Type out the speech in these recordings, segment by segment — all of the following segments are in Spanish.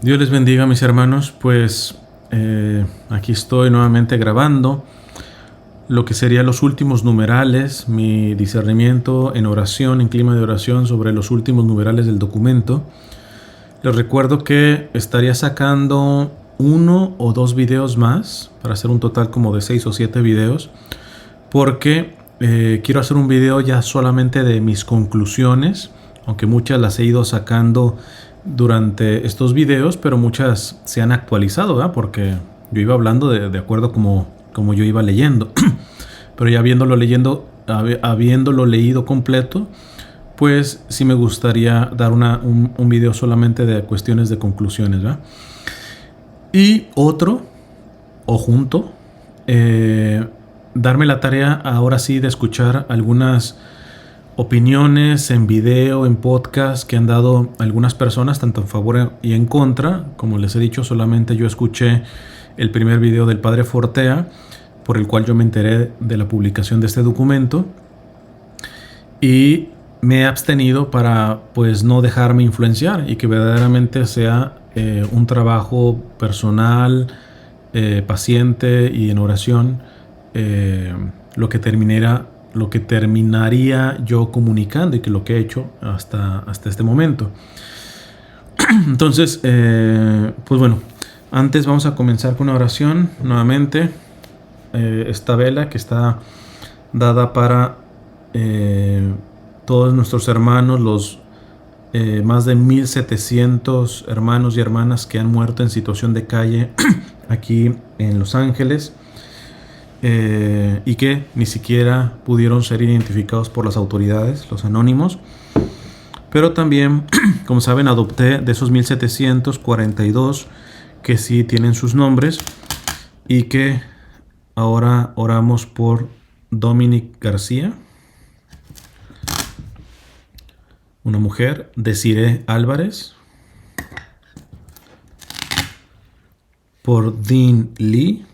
Dios les bendiga, mis hermanos. Pues aquí estoy nuevamente grabando lo que serían los últimos numerales, mi discernimiento en oración, en clima de oración sobre los últimos numerales del documento. Les recuerdo que estaría sacando 1 o 2 videos más para hacer un total como de 6 o 7 videos, porque quiero hacer un video ya solamente de mis conclusiones, aunque muchas las he ido sacando durante estos videos, pero muchas se han actualizado, ¿verdad? Porque yo iba hablando de acuerdo como yo iba leyendo. Pero ya habiéndolo leído completo, pues sí me gustaría dar un video solamente de cuestiones de conclusiones, ¿verdad? Y otro, o junto, darme la tarea ahora sí de escuchar algunas opiniones en video, en podcast que han dado algunas personas, tanto en favor y en contra. Como les he dicho, solamente yo escuché el primer video del Padre Fortea, por el cual yo me enteré de la publicación de este documento, y me he abstenido para pues no dejarme influenciar y que verdaderamente sea un trabajo personal, paciente y en oración, lo que terminaría yo comunicando, y que lo que he hecho hasta este momento. Entonces, pues bueno, antes vamos a comenzar con una oración nuevamente. Esta vela que está dada para todos nuestros hermanos, los más de 1700 hermanos y hermanas que han muerto en situación de calle aquí en Los Ángeles, y que ni siquiera pudieron ser identificados por las autoridades, los anónimos. Pero también, como saben, adopté de esos 1742 que sí tienen sus nombres, y que ahora oramos por Dominic García, una mujer, Desiree Álvarez, por Dean Lee,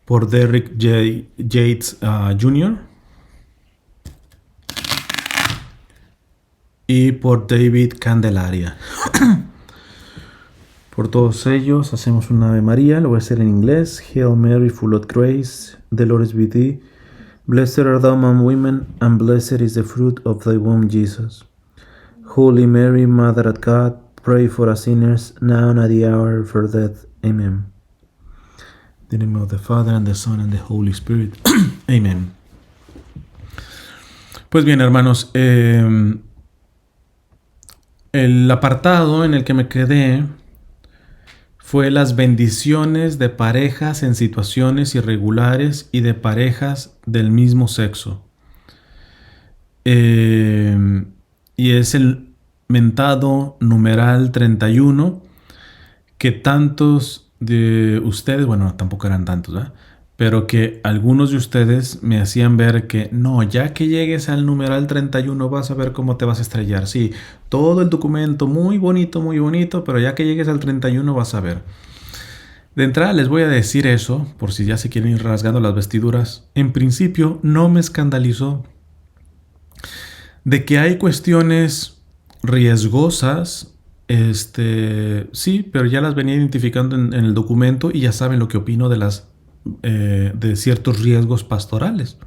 por Derrick Yates Jr. y por David Candelaria. Por todos ellos hacemos una Ave María. Lo voy a hacer en inglés. Hail Mary, full of grace, the Lord is with thee. Blessed art thou among women, and blessed is the fruit of thy womb, Jesus. Holy Mary, Mother of God, pray for us sinners, now and at the hour of our death. Amen. In the name of the Father, and the Son, and the Holy Spirit. Amen. Pues bien, hermanos, el apartado en el que me quedé fue las bendiciones de parejas en situaciones irregulares y de parejas del mismo sexo. Y es el mentado numeral 31, que tantos de ustedes, bueno, tampoco eran tantos, ¿verdad? Pero que algunos de ustedes me hacían ver que no, ya que llegues al numeral 31 vas a ver cómo te vas a estrellar. Sí, todo el documento muy bonito, pero ya que llegues al 31 vas a ver. De entrada les voy a decir eso, por si ya se quieren ir rasgando las vestiduras. En principio no me escandalizó. De que hay cuestiones riesgosas, sí, pero ya las venía identificando en el documento, y ya saben lo que opino de ciertos riesgos pastorales.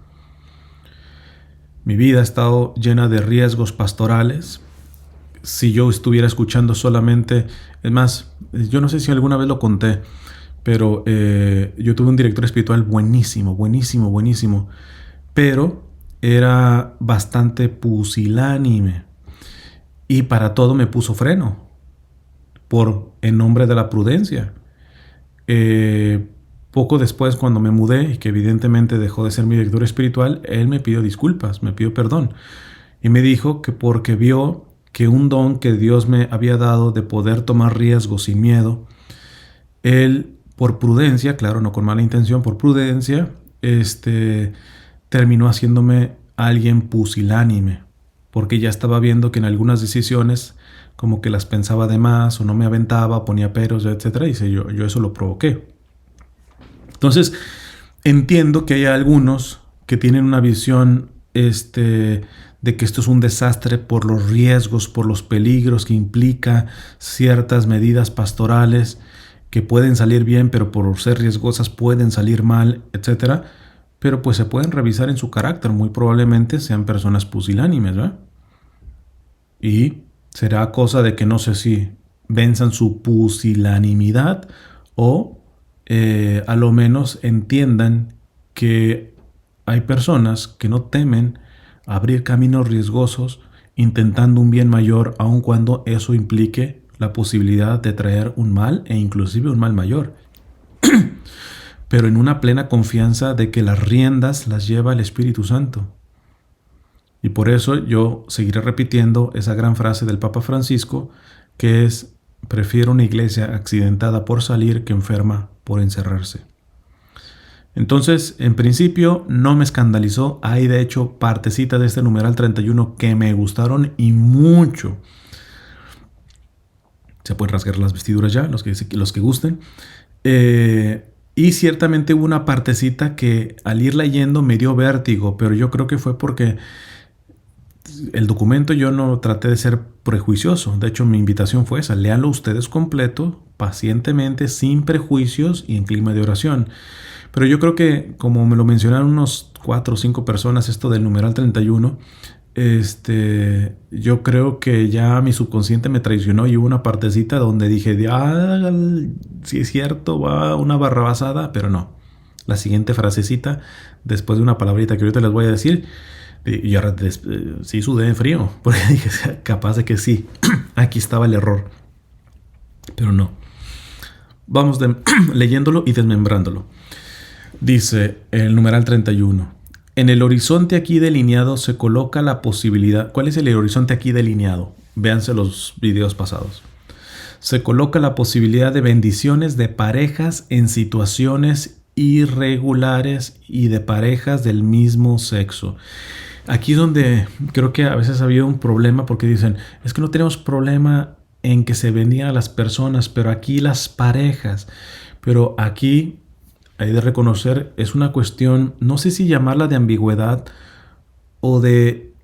Mi vida ha estado llena de riesgos pastorales. Si yo estuviera escuchando solamente, es más, yo no sé si alguna vez lo conté, pero yo tuve un director espiritual buenísimo, pero era bastante pusilánime, y para todo me puso freno en nombre de la prudencia. Poco después, cuando me mudé, y que evidentemente dejó de ser mi director espiritual, él me pidió disculpas, me pidió perdón, y me dijo que porque vio que un don que Dios me había dado de poder tomar riesgos sin miedo, él, por prudencia, claro, no con mala intención, por prudencia, terminó haciéndome alguien pusilánime, porque ya estaba viendo que en algunas decisiones como que las pensaba de más, o no me aventaba, ponía peros, etcétera, y yo eso lo provoqué. Entonces, entiendo que hay algunos que tienen una visión de que esto es un desastre por los riesgos, por los peligros que implica ciertas medidas pastorales que pueden salir bien, pero por ser riesgosas pueden salir mal, etcétera. Pero pues se pueden revisar en su carácter, muy probablemente sean personas pusilánimes, ¿verdad? Y será cosa de que no sé si venzan su pusilanimidad o a lo menos entiendan que hay personas que no temen abrir caminos riesgosos intentando un bien mayor, aun cuando eso implique la posibilidad de traer un mal e inclusive un mal mayor. Pero en una plena confianza de que las riendas las lleva el Espíritu Santo. Y por eso yo seguiré repitiendo esa gran frase del Papa Francisco, que es: prefiero una iglesia accidentada por salir que enferma por encerrarse. Entonces, en principio, no me escandalizó. Hay, de hecho, partecitas de este numeral 31 que me gustaron y mucho. Se pueden rasgar las vestiduras ya, los que gusten. Y ciertamente hubo una partecita que al ir leyendo me dio vértigo, pero yo creo que fue porque el documento yo no traté de ser prejuicioso. De hecho, mi invitación fue esa: léanlo ustedes completo, pacientemente, sin prejuicios y en clima de oración. Pero yo creo que, como me lo mencionaron unos 4 o 5 personas, esto del numeral 31, yo creo que ya mi subconsciente me traicionó y hubo una partecita donde dije, sí es cierto, va una barrabasada, pero no. La siguiente frasecita, después de una palabrita que ahorita les voy a decir, y ahora sí sudé en frío, porque dije, capaz de que sí, aquí estaba el error. Pero no. Vamos leyéndolo y desmembrándolo. Dice el numeral 31. En el horizonte aquí delineado se coloca la posibilidad. ¿Cuál es el horizonte aquí delineado? Véanse los videos pasados. Se coloca la posibilidad de bendiciones de parejas en situaciones irregulares y de parejas del mismo sexo. Aquí es donde creo que a veces ha habido un problema, porque dicen, es que no tenemos problema en que se bendigan a las personas, pero aquí las parejas. Pero aquí hay de reconocer, es una cuestión, no sé si llamarla de ambigüedad o de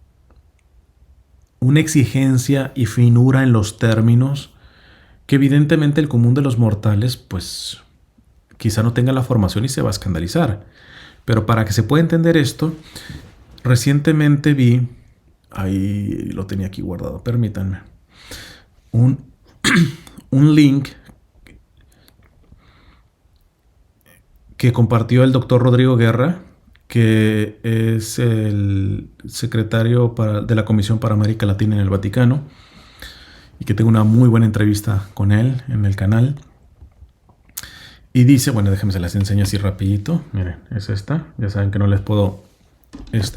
una exigencia y finura en los términos, que evidentemente el común de los mortales, pues quizá no tenga la formación y se va a escandalizar. Pero para que se pueda entender esto, recientemente vi, ahí lo tenía aquí guardado, permítanme, un link que compartió el doctor Rodrigo Guerra, que es el secretario de la Comisión para América Latina en el Vaticano, y que tengo una muy buena entrevista con él en el canal. Y dice, bueno, déjenme se las enseño así rapidito. Miren, es esta. Ya saben que no les puedo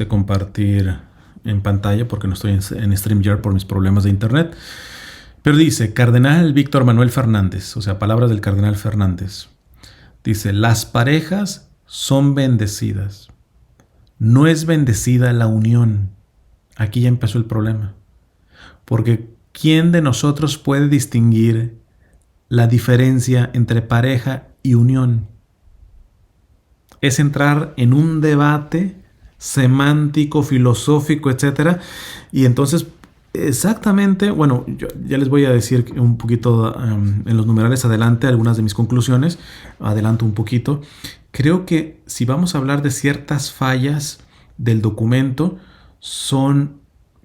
compartir en pantalla porque no estoy en StreamYard por mis problemas de internet. Pero dice, Cardenal Víctor Manuel Fernández, o sea, palabras del Cardenal Fernández. Dice, las parejas son bendecidas. No es bendecida la unión. Aquí ya empezó el problema. Porque ¿quién de nosotros puede distinguir la diferencia entre pareja y unión? Es entrar en un debate semántico, filosófico, etc. Y entonces, exactamente, bueno, yo ya les voy a decir un poquito en los numerales adelante algunas de mis conclusiones. Adelanto un poquito. Creo que si vamos a hablar de ciertas fallas del documento, son,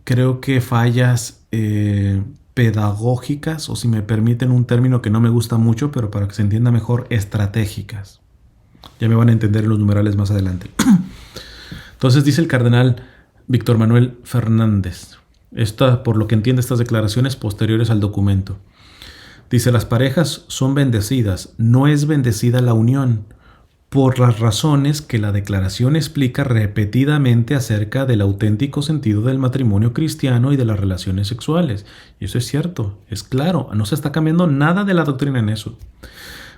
creo que fallas pedagógicas, o si me permiten un término que no me gusta mucho, pero para que se entienda mejor, estratégicas. Ya me van a entender en los numerales más adelante. Entonces dice el cardenal Víctor Manuel Fernández, por lo que entiende estas declaraciones posteriores al documento. Dice, las parejas son bendecidas, no es bendecida la unión, por las razones que la declaración explica repetidamente acerca del auténtico sentido del matrimonio cristiano y de las relaciones sexuales. Y eso es cierto, es claro, no se está cambiando nada de la doctrina en eso.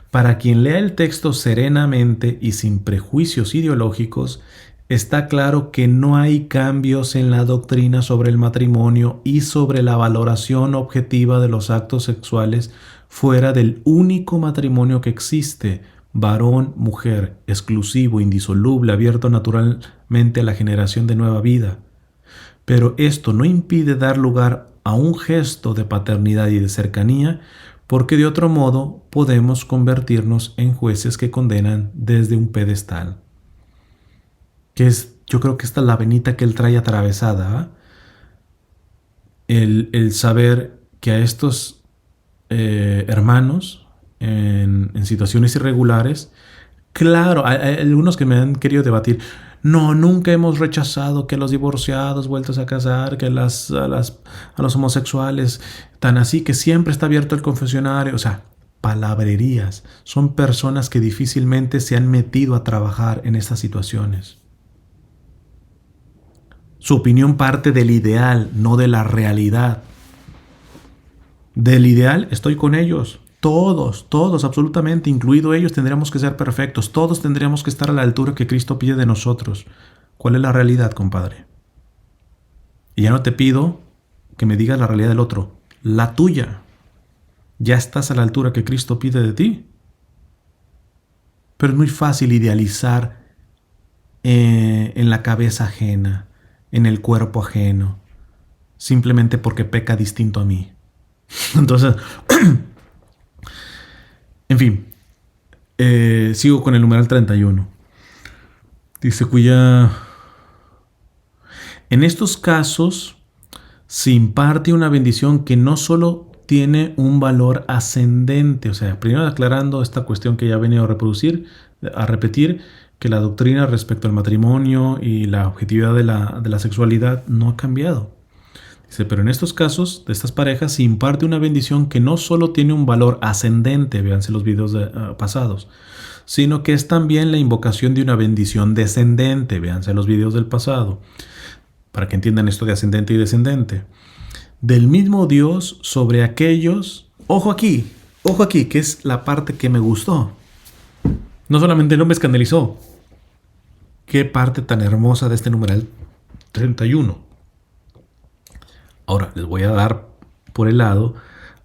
Para quien lea el texto serenamente y sin prejuicios ideológicos, está claro que no hay cambios en la doctrina sobre el matrimonio y sobre la valoración objetiva de los actos sexuales fuera del único matrimonio que existe, varón, mujer, exclusivo, indisoluble, abierto naturalmente a la generación de nueva vida. pero esto no impide dar lugar a un gesto de paternidad y de cercanía, porque de otro modo podemos convertirnos en jueces que condenan desde un pedestal. Yo creo que esta es la venita que él trae atravesada, ¿eh? El saber que a estos hermanos en situaciones irregulares, claro, hay algunos que me han querido debatir. No, nunca hemos rechazado que los divorciados vueltos a casar, que a los homosexuales, tan así que siempre está abierto el confesionario. O sea, palabrerías. Son personas que difícilmente se han metido a trabajar en estas situaciones. Su opinión parte del ideal, no de la realidad. Del ideal estoy con ellos. Todos, absolutamente, incluido ellos, tendríamos que ser perfectos. Todos tendríamos que estar a la altura que Cristo pide de nosotros. ¿Cuál es la realidad, compadre? Y ya no te pido que me digas la realidad del otro, la tuya. Ya estás a la altura que Cristo pide de ti. Pero es muy fácil idealizar en la cabeza ajena, en el cuerpo ajeno, simplemente porque peca distinto a mí. Entonces, en fin, sigo con el numeral 31. Dice en estos casos se imparte una bendición que no solo tiene un valor ascendente, o sea, primero aclarando esta cuestión que ya he venido a repetir, que la doctrina respecto al matrimonio y la objetividad de la sexualidad no ha cambiado. Dice, pero en estos casos de estas parejas se imparte una bendición que no solo tiene un valor ascendente, véanse los videos pasados, sino que es también la invocación de una bendición descendente, véanse los videos del pasado, para que entiendan esto de ascendente y descendente. Del mismo Dios sobre aquellos, ojo aquí, que es la parte que me gustó. No solamente no me escandalizó, qué parte tan hermosa de este numeral 31. Ahora, les voy a dar por el lado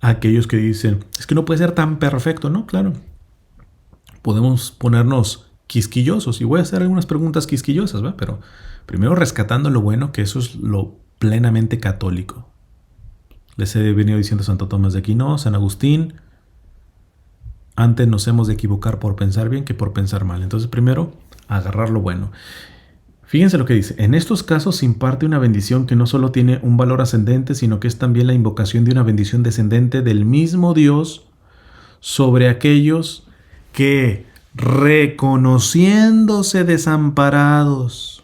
a aquellos que dicen, es que no puede ser tan perfecto, ¿no? Claro, podemos ponernos quisquillosos y voy a hacer algunas preguntas quisquillosas, ¿va? Pero primero rescatando lo bueno, que eso es lo plenamente católico. Les he venido diciendo Santo Tomás de Aquino, San Agustín, antes nos hemos de equivocar por pensar bien que por pensar mal. Entonces primero, agarrar lo bueno. Fíjense lo que dice, en estos casos se imparte una bendición que no solo tiene un valor ascendente, sino que es también la invocación de una bendición descendente del mismo Dios sobre aquellos que, reconociéndose desamparados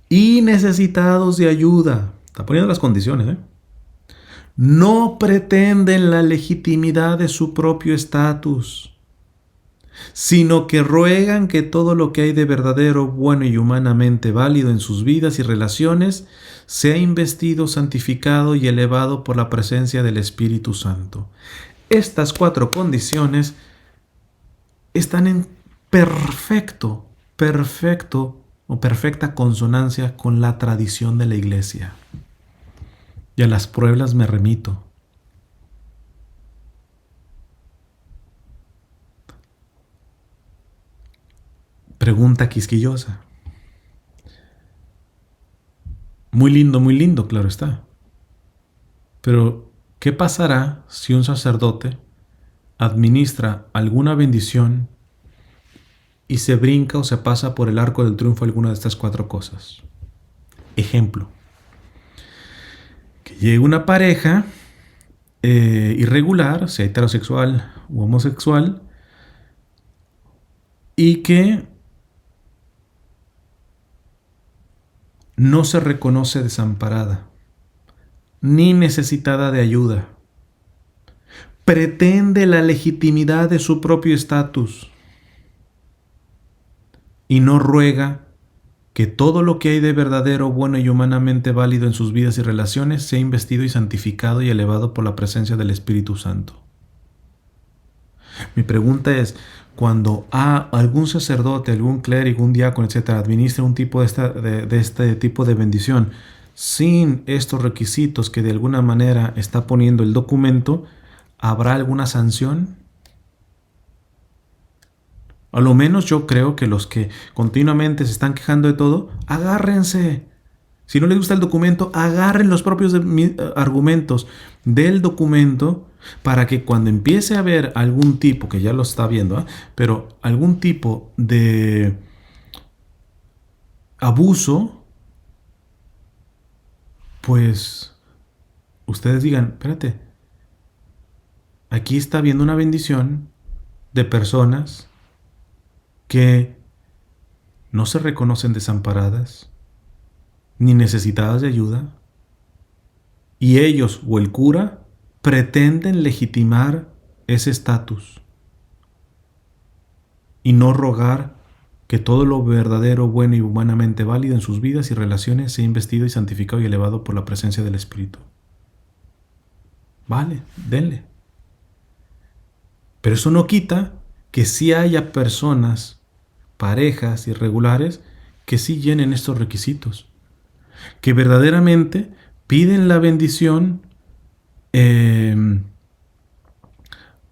y necesitados de ayuda, está poniendo las condiciones, no pretenden la legitimidad de su propio estatus, sino que ruegan que todo lo que hay de verdadero, bueno y humanamente válido en sus vidas y relaciones sea investido, santificado y elevado por la presencia del Espíritu Santo. Estas 4 condiciones están en perfecta consonancia con la tradición de la Iglesia. Y a las pruebas me remito. Pregunta quisquillosa. Muy lindo, claro está. Pero, ¿qué pasará si un sacerdote administra alguna bendición y se brinca o se pasa por el arco del triunfo alguna de estas 4 cosas? Ejemplo. Que llegue una pareja irregular, sea heterosexual u homosexual, y que no se reconoce desamparada ni necesitada de ayuda. Pretende la legitimidad de su propio estatus y no ruega que todo lo que hay de verdadero, bueno y humanamente válido en sus vidas y relaciones sea investido y santificado y elevado por la presencia del Espíritu Santo. Mi pregunta es, cuando algún sacerdote, algún clérigo, un diácono, etcétera, administra un tipo de este tipo de bendición sin estos requisitos que de alguna manera está poniendo el documento, ¿habrá alguna sanción? A lo menos yo creo que los que continuamente se están quejando de todo, agárrense. Si no les gusta el documento, agarren los propios argumentos del documento para que cuando empiece a haber algún tipo, que ya lo está viendo, pero algún tipo de abuso, pues ustedes digan, espérate, aquí está habiendo una bendición de personas que no se reconocen desamparadas ni necesitadas de ayuda, y ellos o el cura pretenden legitimar ese estatus y no rogar que todo lo verdadero, bueno y humanamente válido en sus vidas y relaciones sea investido y santificado y elevado por la presencia del Espíritu. Vale, denle. Pero eso no quita que sí haya personas, parejas irregulares, que sí llenen estos requisitos, que verdaderamente piden la bendición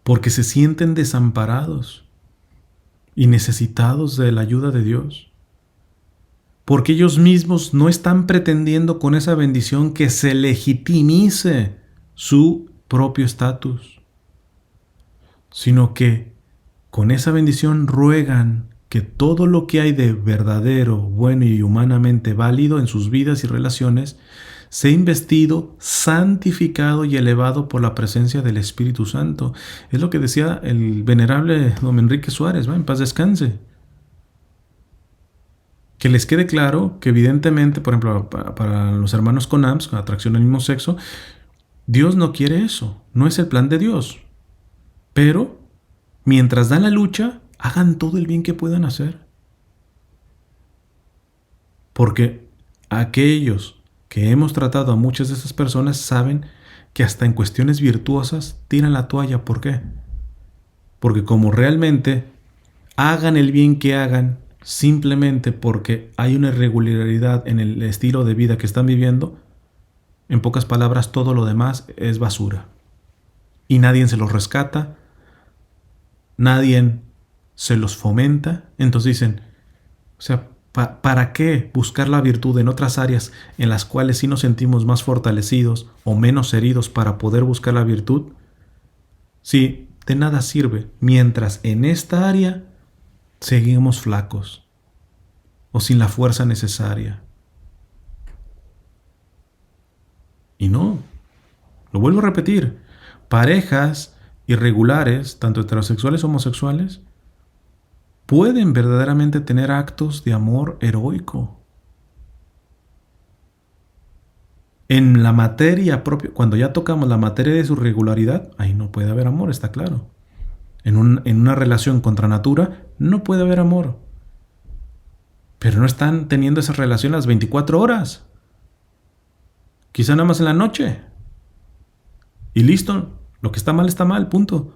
porque se sienten desamparados y necesitados de la ayuda de Dios, porque ellos mismos no están pretendiendo con esa bendición que se legitimice su propio estatus, sino que con esa bendición ruegan que todo lo que hay de verdadero, bueno y humanamente válido en sus vidas y relaciones sea investido, santificado y elevado por la presencia del Espíritu Santo. Es lo que decía el venerable don Enrique Suárez, en paz descanse. Que les quede claro que evidentemente, por ejemplo, para los hermanos con AMS, con atracción al mismo sexo, Dios no quiere eso, no es el plan de Dios. Pero, mientras dan la lucha, hagan todo el bien que puedan hacer. Porque aquellos que hemos tratado a muchas de esas personas saben que hasta en cuestiones virtuosas tiran la toalla. ¿Por qué? Porque como realmente hagan el bien que hagan, simplemente porque hay una irregularidad en el estilo de vida que están viviendo, en pocas palabras, todo lo demás es basura. Y nadie se los rescata, nadie se los fomenta. Entonces dicen, o sea, ¿para qué buscar la virtud en otras áreas en las cuales sí nos sentimos más fortalecidos o menos heridos para poder buscar la virtud? Si de nada sirve mientras en esta área seguimos flacos o sin la fuerza necesaria. Y no, lo vuelvo a repetir, parejas irregulares, tanto heterosexuales como homosexuales, pueden verdaderamente tener actos de amor heroico. En la materia propia, cuando ya tocamos la materia de su regularidad, ahí no puede haber amor, está claro. En una relación contra natura, no puede haber amor. Pero no están teniendo esa relación las 24 horas. Quizá nada más en la noche. Y listo, lo que está mal, punto.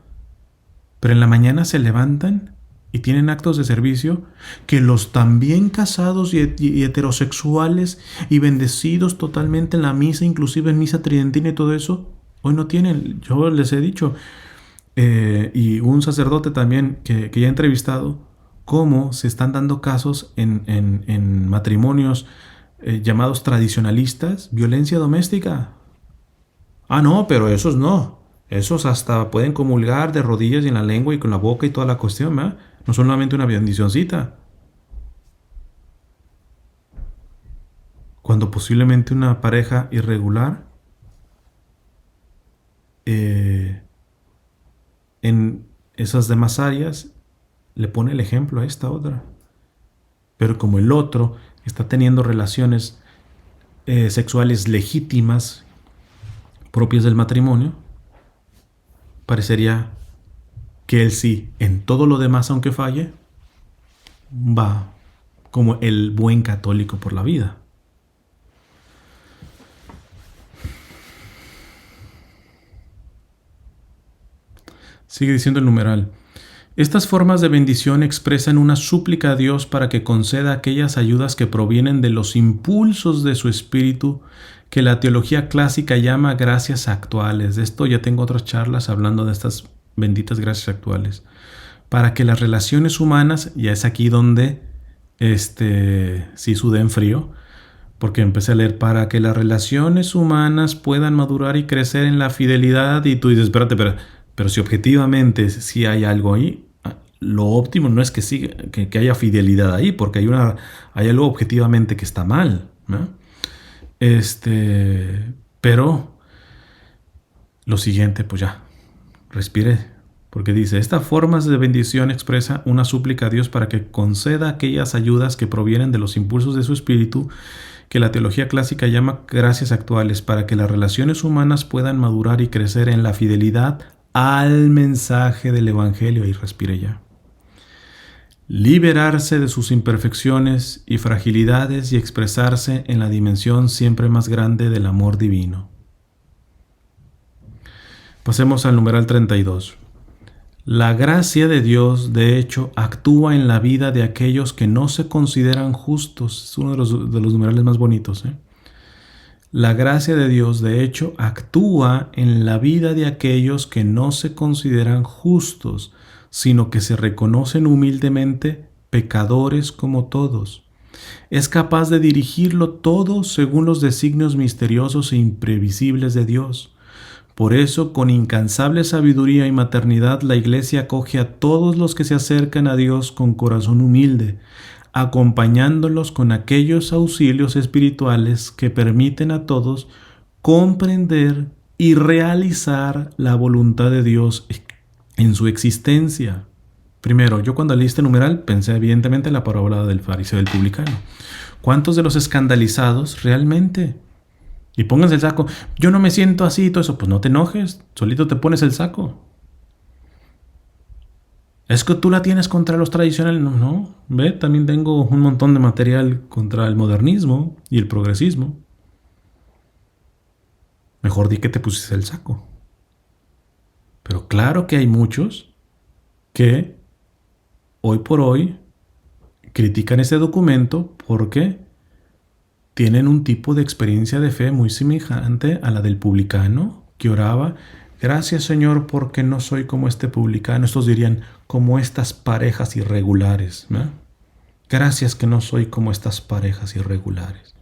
Pero en la mañana se levantan y tienen actos de servicio que los también casados y heterosexuales y bendecidos totalmente en la misa, inclusive en misa tridentina y todo eso, hoy no tienen. Yo les he dicho, y un sacerdote también que ya he entrevistado, cómo se están dando casos en matrimonios llamados tradicionalistas, violencia doméstica. Ah, no, pero esos no. Esos hasta pueden comulgar de rodillas y en la lengua y con la boca y toda la cuestión, ¿verdad? No solamente una bendicioncita. Cuando posiblemente una pareja irregular en esas demás áreas le pone el ejemplo a esta otra. Pero como el otro está teniendo relaciones sexuales legítimas propias del matrimonio, parecería que él sí, en todo lo demás, aunque falle, va como el buen católico por la vida. Sigue diciendo el numeral. Estas formas de bendición expresan una súplica a Dios para que conceda aquellas ayudas que provienen de los impulsos de su espíritu, que la teología clásica llama gracias actuales. De esto ya tengo otras charlas hablando de estas benditas gracias actuales. para que las relaciones humanas, ya es aquí donde sí sudé en frío, porque empecé a leer, para que las relaciones humanas puedan madurar y crecer en la fidelidad, y tú dices, espérate, pero si objetivamente sí hay algo ahí, lo óptimo no es que haya fidelidad ahí, porque hay algo objetivamente que está mal, ¿no? Pero lo siguiente, pues ya, respire, porque dice, esta forma de bendición expresa una súplica a Dios para que conceda aquellas ayudas que provienen de los impulsos de su espíritu, que la teología clásica llama gracias actuales, para que las relaciones humanas puedan madurar y crecer en la fidelidad al mensaje del Evangelio. Y respire ya. Liberarse de sus imperfecciones y fragilidades y expresarse en la dimensión siempre más grande del amor divino. Pasemos al numeral 32. La gracia de Dios, de hecho, actúa en la vida de aquellos que no se consideran justos. Es uno de los numerales más bonitos. La gracia de Dios, de hecho, actúa en la vida de aquellos que no se consideran justos, sino que se reconocen humildemente pecadores como todos. Es capaz de dirigirlo todo según los designios misteriosos e imprevisibles de Dios. Por eso, con incansable sabiduría y maternidad, la Iglesia acoge a todos los que se acercan a Dios con corazón humilde, acompañándolos con aquellos auxilios espirituales que permiten a todos comprender y realizar la voluntad de Dios en su existencia. Primero, yo cuando leí este numeral pensé evidentemente en la parábola del fariseo y del publicano. ¿Cuántos de los escandalizados realmente? Y pónganse el saco. Yo no me siento así y todo eso. Pues no te enojes. Solito te pones el saco. Es que tú la tienes contra los tradicionales. No, no. Ve, también tengo un montón de material contra el modernismo y el progresismo. Mejor di que te pusiste el saco. Pero claro que hay muchos que hoy por hoy critican este documento porque tienen un tipo de experiencia de fe muy semejante a la del publicano que oraba, gracias Señor porque no soy como este publicano. Estos dirían, como estas parejas irregulares, ¿no? Gracias que no soy como estas parejas irregulares.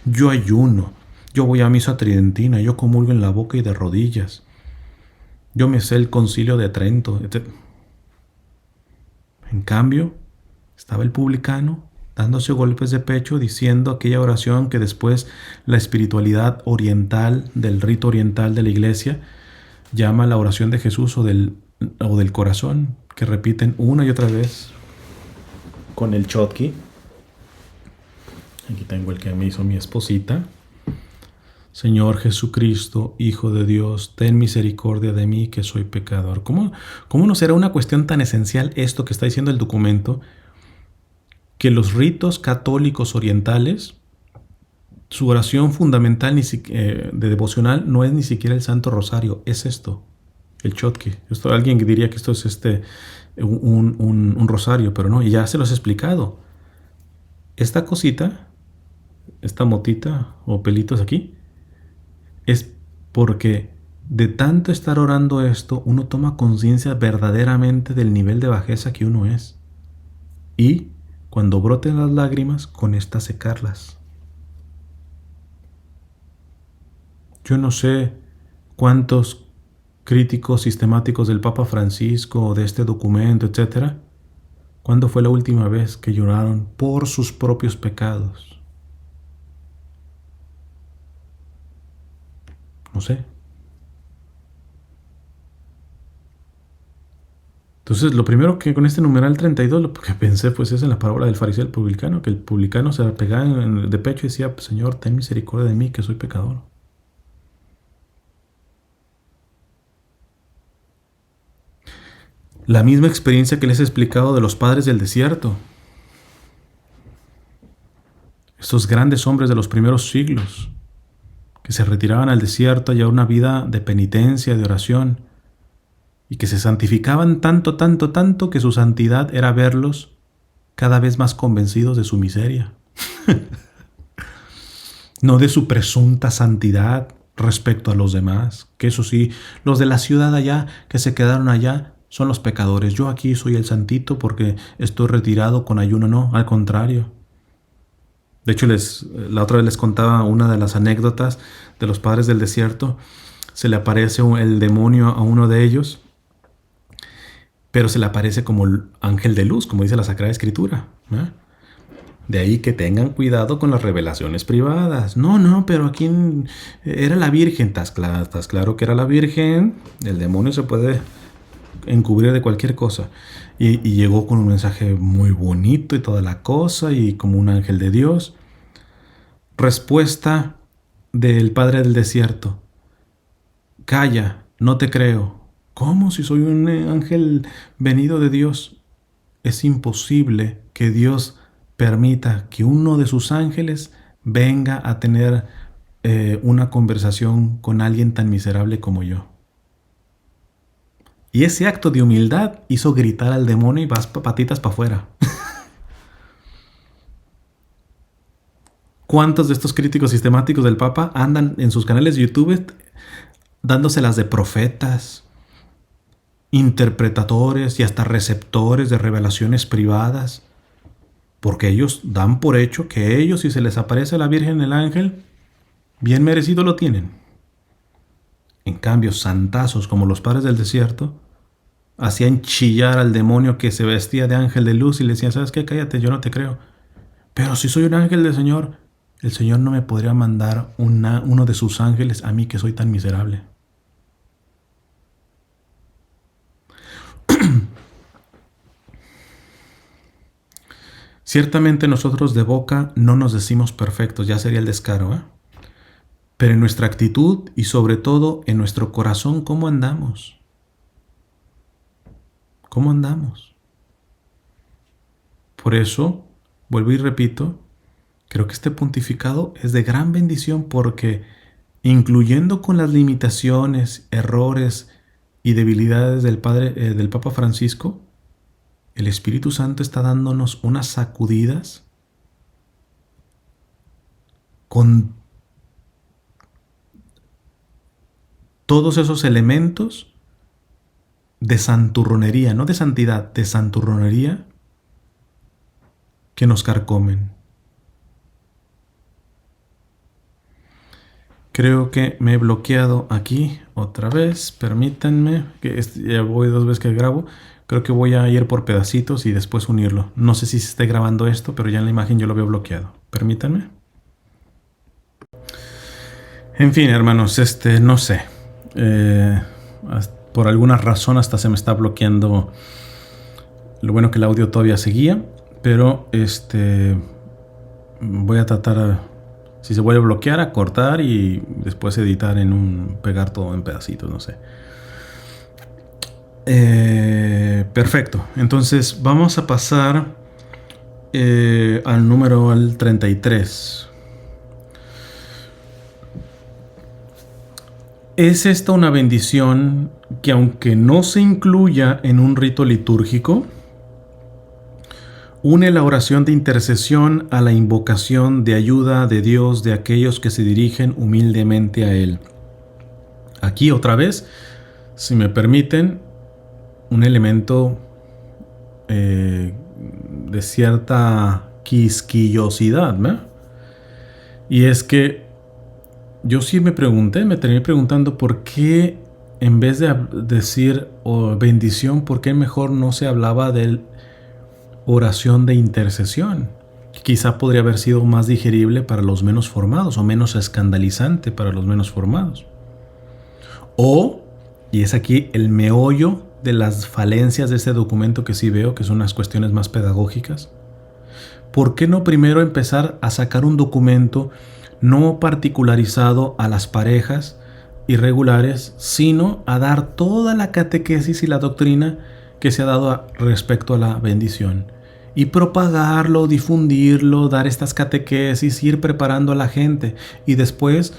Yo ayuno, yo voy a misa tridentina, yo comulgo en la boca y de rodillas. Yo me sé el concilio de Trento, etc. En cambio, estaba el publicano dándose golpes de pecho, diciendo aquella oración que después la espiritualidad oriental, del rito oriental de la iglesia, llama la oración de Jesús o del corazón, que repiten una y otra vez con el chotki. Aquí tengo el que me hizo mi esposita. Señor Jesucristo, Hijo de Dios, ten misericordia de mí que soy pecador. ¿Cómo no será una cuestión tan esencial esto que está diciendo el documento? Que los ritos católicos orientales, su oración fundamental de devocional no es ni siquiera el Santo Rosario, es esto, el chotki. Alguien diría que esto es un rosario, pero no, y ya se los he explicado. Esta cosita, esta motita o pelitos aquí, es porque de tanto estar orando esto, uno toma conciencia verdaderamente del nivel de bajeza que uno es. Y cuando broten las lágrimas, con estas secarlas. Yo no sé cuántos críticos sistemáticos del Papa Francisco o de este documento, etc., ¿cuándo fue la última vez que lloraron por sus propios pecados? No sé. Entonces, lo primero que con este numeral 32, lo que pensé pues es en la parábola del fariseo y el publicano, que el publicano se pegaba de pecho y decía, Señor, ten misericordia de mí, que soy pecador. La misma experiencia que les he explicado de los padres del desierto. Estos grandes hombres de los primeros siglos, que se retiraban al desierto a llevar una vida de penitencia, de oración, y que se santificaban tanto, tanto, tanto que su santidad era verlos cada vez más convencidos de su miseria. No de su presunta santidad respecto a los demás, que eso sí, los de la ciudad allá, que se quedaron allá, son los pecadores. Yo aquí soy el santito porque estoy retirado con ayuno. No, al contrario. De hecho, la otra vez les contaba una de las anécdotas de los padres del desierto. Se le aparece el demonio a uno de ellos, pero se le aparece como el ángel de luz, como dice la Sagrada Escritura. De ahí que tengan cuidado con las revelaciones privadas. No, pero aquí era la Virgen. Estás claro que era la Virgen. El demonio se puede encubrir de cualquier cosa. Y llegó con un mensaje muy bonito y toda la cosa, y como un ángel de Dios. Respuesta del padre del desierto: calla, no te creo. ¿Cómo si soy un ángel venido de Dios? Es imposible que Dios permita que uno de sus ángeles venga a tener una conversación con alguien tan miserable como yo. Y ese acto de humildad hizo gritar al demonio y vas patitas para afuera. ¿Cuántos de estos críticos sistemáticos del Papa andan en sus canales de YouTube dándoselas de profetas, interpretadores y hasta receptores de revelaciones privadas? Porque ellos dan por hecho que ellos, si se les aparece la Virgen el ángel, bien merecido lo tienen. En cambio, santazos como los padres del desierto hacían chillar al demonio que se vestía de ángel de luz y le decían: ¿sabes qué? Cállate, yo no te creo. Pero si soy un ángel del Señor, el Señor no me podría mandar uno de sus ángeles a mí que soy tan miserable. Ciertamente nosotros de boca no nos decimos perfectos, ya sería el descaro, ¿eh? Pero en nuestra actitud y sobre todo en nuestro corazón, ¿cómo andamos? ¿Cómo andamos? Por eso, vuelvo y repito, creo que este pontificado es de gran bendición porque, incluyendo con las limitaciones, errores y debilidades del Papa Francisco, el Espíritu Santo está dándonos unas sacudidas con todos esos elementos de santurronería, no de santidad, de santurronería que nos carcomen. Creo que me he bloqueado aquí otra vez. Permítanme, que ya voy 2 veces que grabo. Creo que voy a ir por pedacitos y después unirlo. No sé si se esté grabando esto, pero ya en la imagen yo lo veo bloqueado. Permítanme. En fin, hermanos, no sé. Por alguna razón hasta se me está bloqueando. Lo bueno que el audio todavía seguía, pero voy a tratar, si se vuelve a bloquear, a cortar y después editar pegar todo en pedacitos, no sé. Perfecto. Entonces vamos a pasar al 33. ¿Es esta una bendición que, aunque no se incluya en un rito litúrgico, une la oración de intercesión a la invocación de ayuda de Dios de aquellos que se dirigen humildemente a Él? Aquí otra vez, si me permiten, un elemento de cierta quisquillosidad, ¿no? Y es que yo sí me terminé preguntando por qué, en vez de decir bendición, por qué mejor no se hablaba de oración de intercesión. Quizá podría haber sido más digerible para los menos formados o menos escandalizante para los menos formados. O, y es aquí el meollo de las falencias de este documento que sí veo, que son unas cuestiones más pedagógicas, ¿por qué no primero empezar a sacar un documento no particularizado a las parejas irregulares, sino a dar toda la catequesis y la doctrina que se ha dado respecto a la bendición? Y propagarlo, difundirlo, dar estas catequesis, ir preparando a la gente. Y después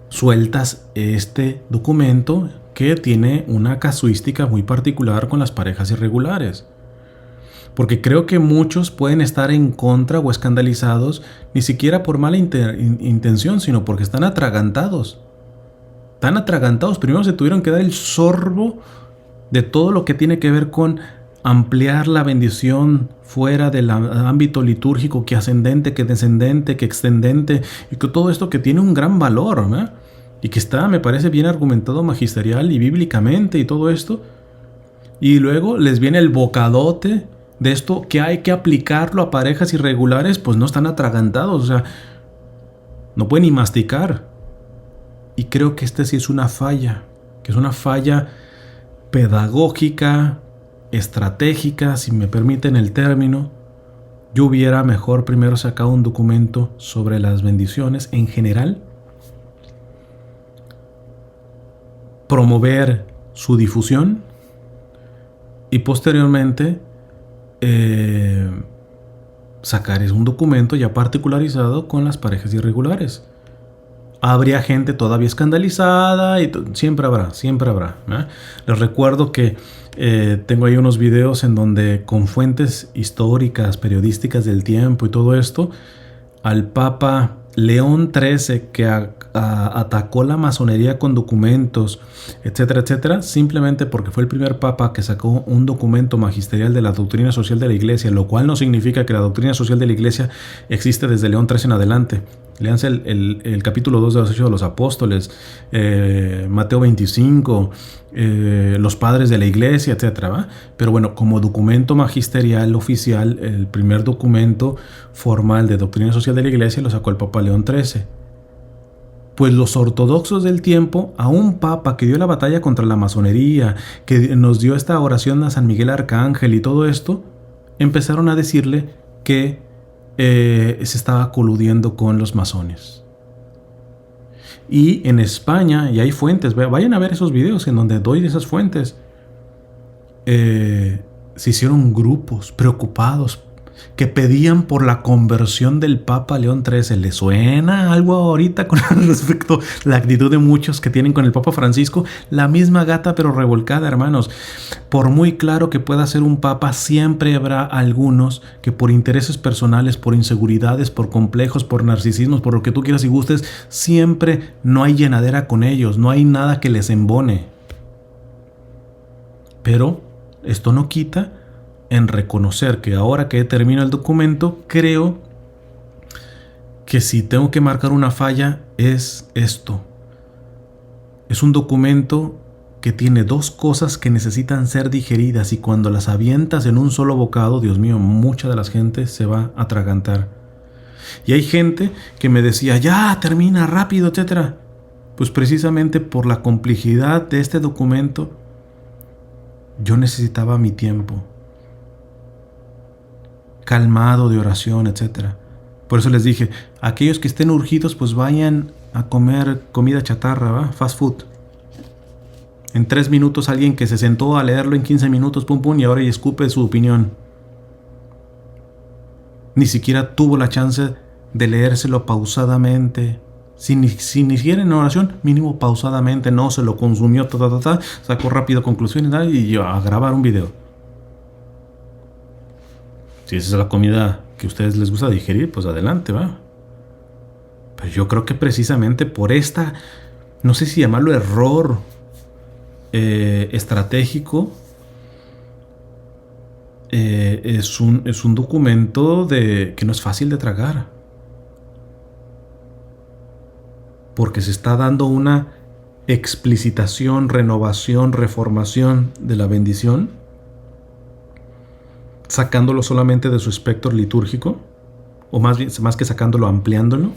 sueltas este documento que tiene una casuística muy particular con las parejas irregulares. Porque creo que muchos pueden estar en contra o escandalizados, ni siquiera por mala intención, sino porque están atragantados. Están atragantados. Primero se tuvieron que dar el sorbo de todo lo que tiene que ver con ampliar la bendición fuera del ámbito litúrgico, que ascendente, que descendente, que extendente, y que todo esto que tiene un gran valor, ¿no? Y que está, me parece, bien argumentado magisterial y bíblicamente y todo esto. Y luego les viene el bocadote de esto que hay que aplicarlo a parejas irregulares, pues no están atragantados, o sea, no pueden ni masticar. Y creo que este sí es una falla, que es una falla pedagógica, estratégica, si me permiten el término. Yo hubiera mejor primero sacado un documento sobre las bendiciones en general, promover su difusión y posteriormente sacar un documento ya particularizado con las parejas irregulares. Habría gente todavía escandalizada y siempre habrá, ¿eh? Les recuerdo que tengo ahí unos videos en donde con fuentes históricas, periodísticas del tiempo y todo esto, al Papa León XIII, que atacó la masonería con documentos, etcétera, etcétera, simplemente porque fue el primer papa que sacó un documento magisterial de la doctrina social de la Iglesia, lo cual no significa que la doctrina social de la Iglesia existe desde León XIII en adelante. Léanse el capítulo 2 de los Hechos de los Apóstoles, Mateo 25, los padres de la Iglesia, etcétera, ¿va? Pero bueno, como documento magisterial oficial, el primer documento formal de doctrina social de la Iglesia lo sacó el Papa León XIII. Pues los ortodoxos del tiempo, a un papa que dio la batalla contra la masonería, que nos dio esta oración a San Miguel Arcángel y todo esto, empezaron a decirle que se estaba coludiendo con los masones. Y en España, y hay fuentes, vayan a ver esos videos en donde doy de esas fuentes, se hicieron grupos preocupados que pedían por la conversión del Papa León XIII. ¿Le suena algo ahorita con respecto a la actitud de muchos que tienen con el Papa Francisco? La misma gata pero revolcada, hermanos. Por muy claro que pueda ser un papa, siempre habrá algunos que por intereses personales, por inseguridades, por complejos, por narcisismos, por lo que tú quieras y gustes, siempre no hay llenadera con ellos, no hay nada que les embone. Pero esto no quita en reconocer que ahora que termino el documento, creo que si tengo que marcar una falla es esto. Es un documento que tiene dos cosas que necesitan ser digeridas y cuando las avientas en un solo bocado, Dios mío, mucha de la gente se va a atragantar. Y hay gente que me decía, ya, termina rápido, etcétera. Pues precisamente por la complejidad de este documento, yo necesitaba mi tiempo calmado de oración, etcétera. Por eso les dije, aquellos que estén urgidos, pues vayan a comer comida chatarra, ¿va? Fast food. En 3 minutos alguien que se sentó a leerlo en 15 minutos, pum pum, y ahora y escupe su opinión. Ni siquiera tuvo la chance de leérselo pausadamente. Ni siquiera en oración, mínimo pausadamente, no se lo consumió, sacó rápido conclusiones y a grabar un video. Si esa es la comida que a ustedes les gusta digerir, pues adelante, va. Pero yo creo que precisamente por esta, no sé si llamarlo error estratégico, es un documento que no es fácil de tragar. Porque se está dando una explicitación, renovación, reformación de la bendición, sacándolo solamente de su espectro litúrgico, o más que sacándolo, ampliándolo,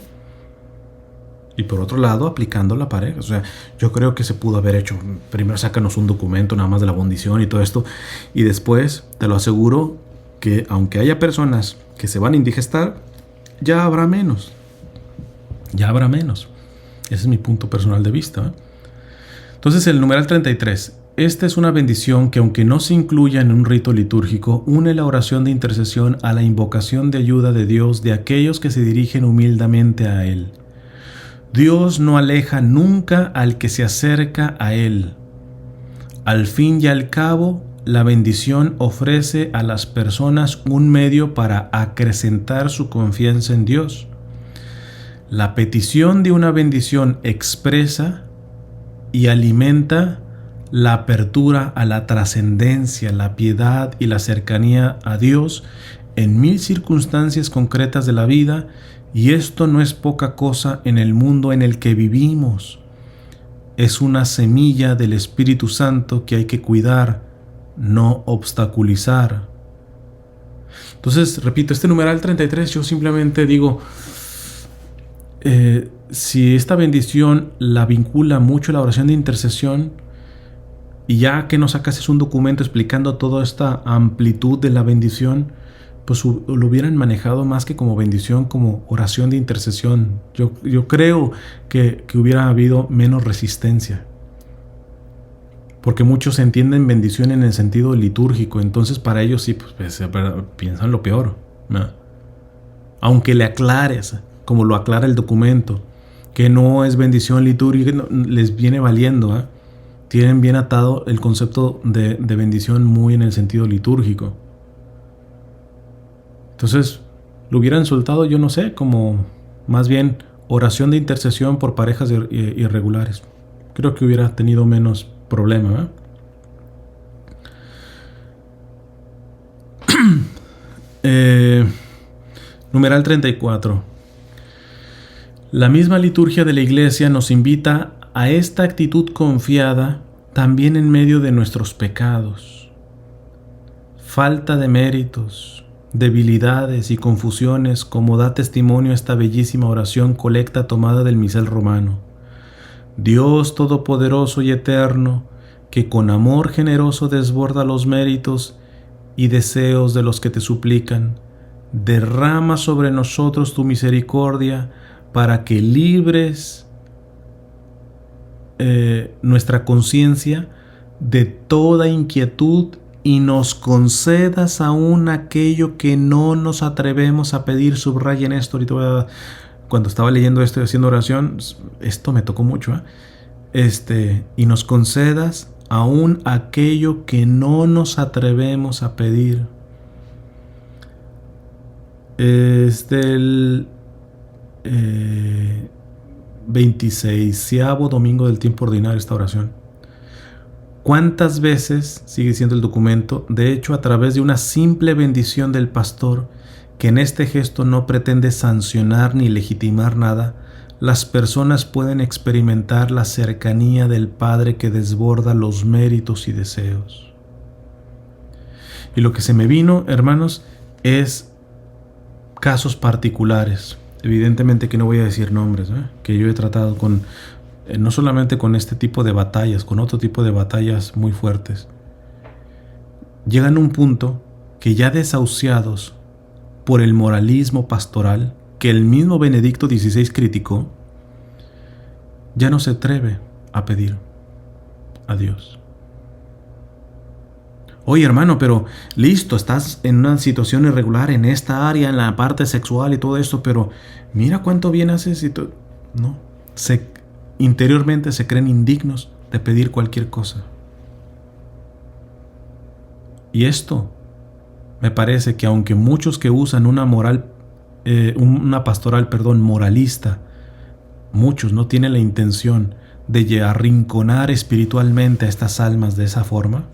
y por otro lado aplicando la pareja. O sea, yo creo que se pudo haber hecho, primero sácanos un documento nada más de la bendición y todo esto, y después te lo aseguro que aunque haya personas que se van a indigestar, ya habrá menos. Ese es mi punto personal de vista, ¿eh? Entonces el numeral 33. Esta es una bendición que, aunque no se incluya en un rito litúrgico, une la oración de intercesión a la invocación de ayuda de Dios de aquellos que se dirigen humildemente a Él. Dios no aleja nunca al que se acerca a Él. Al fin y al cabo, la bendición ofrece a las personas un medio para acrecentar su confianza en Dios. La petición de una bendición expresa y alimenta la apertura a la trascendencia, la piedad y la cercanía a Dios en 1000 circunstancias concretas de la vida, y esto no es poca cosa en el mundo en el que vivimos. Es una semilla del Espíritu Santo que hay que cuidar, no obstaculizar. Entonces, repito, este numeral 33, yo simplemente digo, si esta bendición la vincula mucho la oración de intercesión, y ya que nos sacas un documento explicando toda esta amplitud de la bendición, pues lo hubieran manejado más que como bendición, como oración de intercesión. Yo creo que hubiera habido menos resistencia. Porque muchos entienden bendición en el sentido litúrgico, entonces para ellos sí, pues piensan lo peor, ¿no? Aunque le aclares, como lo aclara el documento, que no es bendición litúrgica, les viene valiendo, ¿eh? Tienen bien atado el concepto de bendición muy en el sentido litúrgico. Entonces, lo hubieran soltado, yo no sé, como más bien oración de intercesión por parejas irregulares. Creo que hubiera tenido menos problema, numeral 34. La misma liturgia de la Iglesia nos invita a esta actitud confiada también en medio de nuestros pecados, falta de méritos, debilidades y confusiones, como da testimonio esta bellísima oración colecta tomada del misal romano. Dios todopoderoso y eterno, que con amor generoso desborda los méritos y deseos de los que te suplican, derrama sobre nosotros tu misericordia para que libres nuestra conciencia de toda inquietud y nos concedas aún aquello que no nos atrevemos a pedir. Subrayen esto, ahorita cuando estaba leyendo esto y haciendo oración, esto me tocó mucho, y nos concedas aún aquello que no nos atrevemos a pedir. El 26º domingo del tiempo ordinario, esta oración. ¿Cuántas veces, sigue siendo el documento, de hecho a través de una simple bendición del pastor, que en este gesto no pretende sancionar ni legitimar nada, las personas pueden experimentar la cercanía del Padre que desborda los méritos y deseos? Y lo que se me vino, hermanos, es casos particulares. Evidentemente que no voy a decir nombres, que yo he tratado con, no solamente con este tipo de batallas, con otro tipo de batallas muy fuertes. Llegan a un punto que ya desahuciados por el moralismo pastoral, que el mismo Benedicto XVI criticó, ya no se atreve a pedir a Dios. Oye, hermano, pero listo, estás en una situación irregular en esta área, en la parte sexual y todo esto, pero mira cuánto bien haces y todo. No, interiormente se creen indignos de pedir cualquier cosa. Y esto me parece que aunque muchos que usan una pastoral moralista, muchos no tienen la intención de arrinconar espiritualmente a estas almas de esa forma,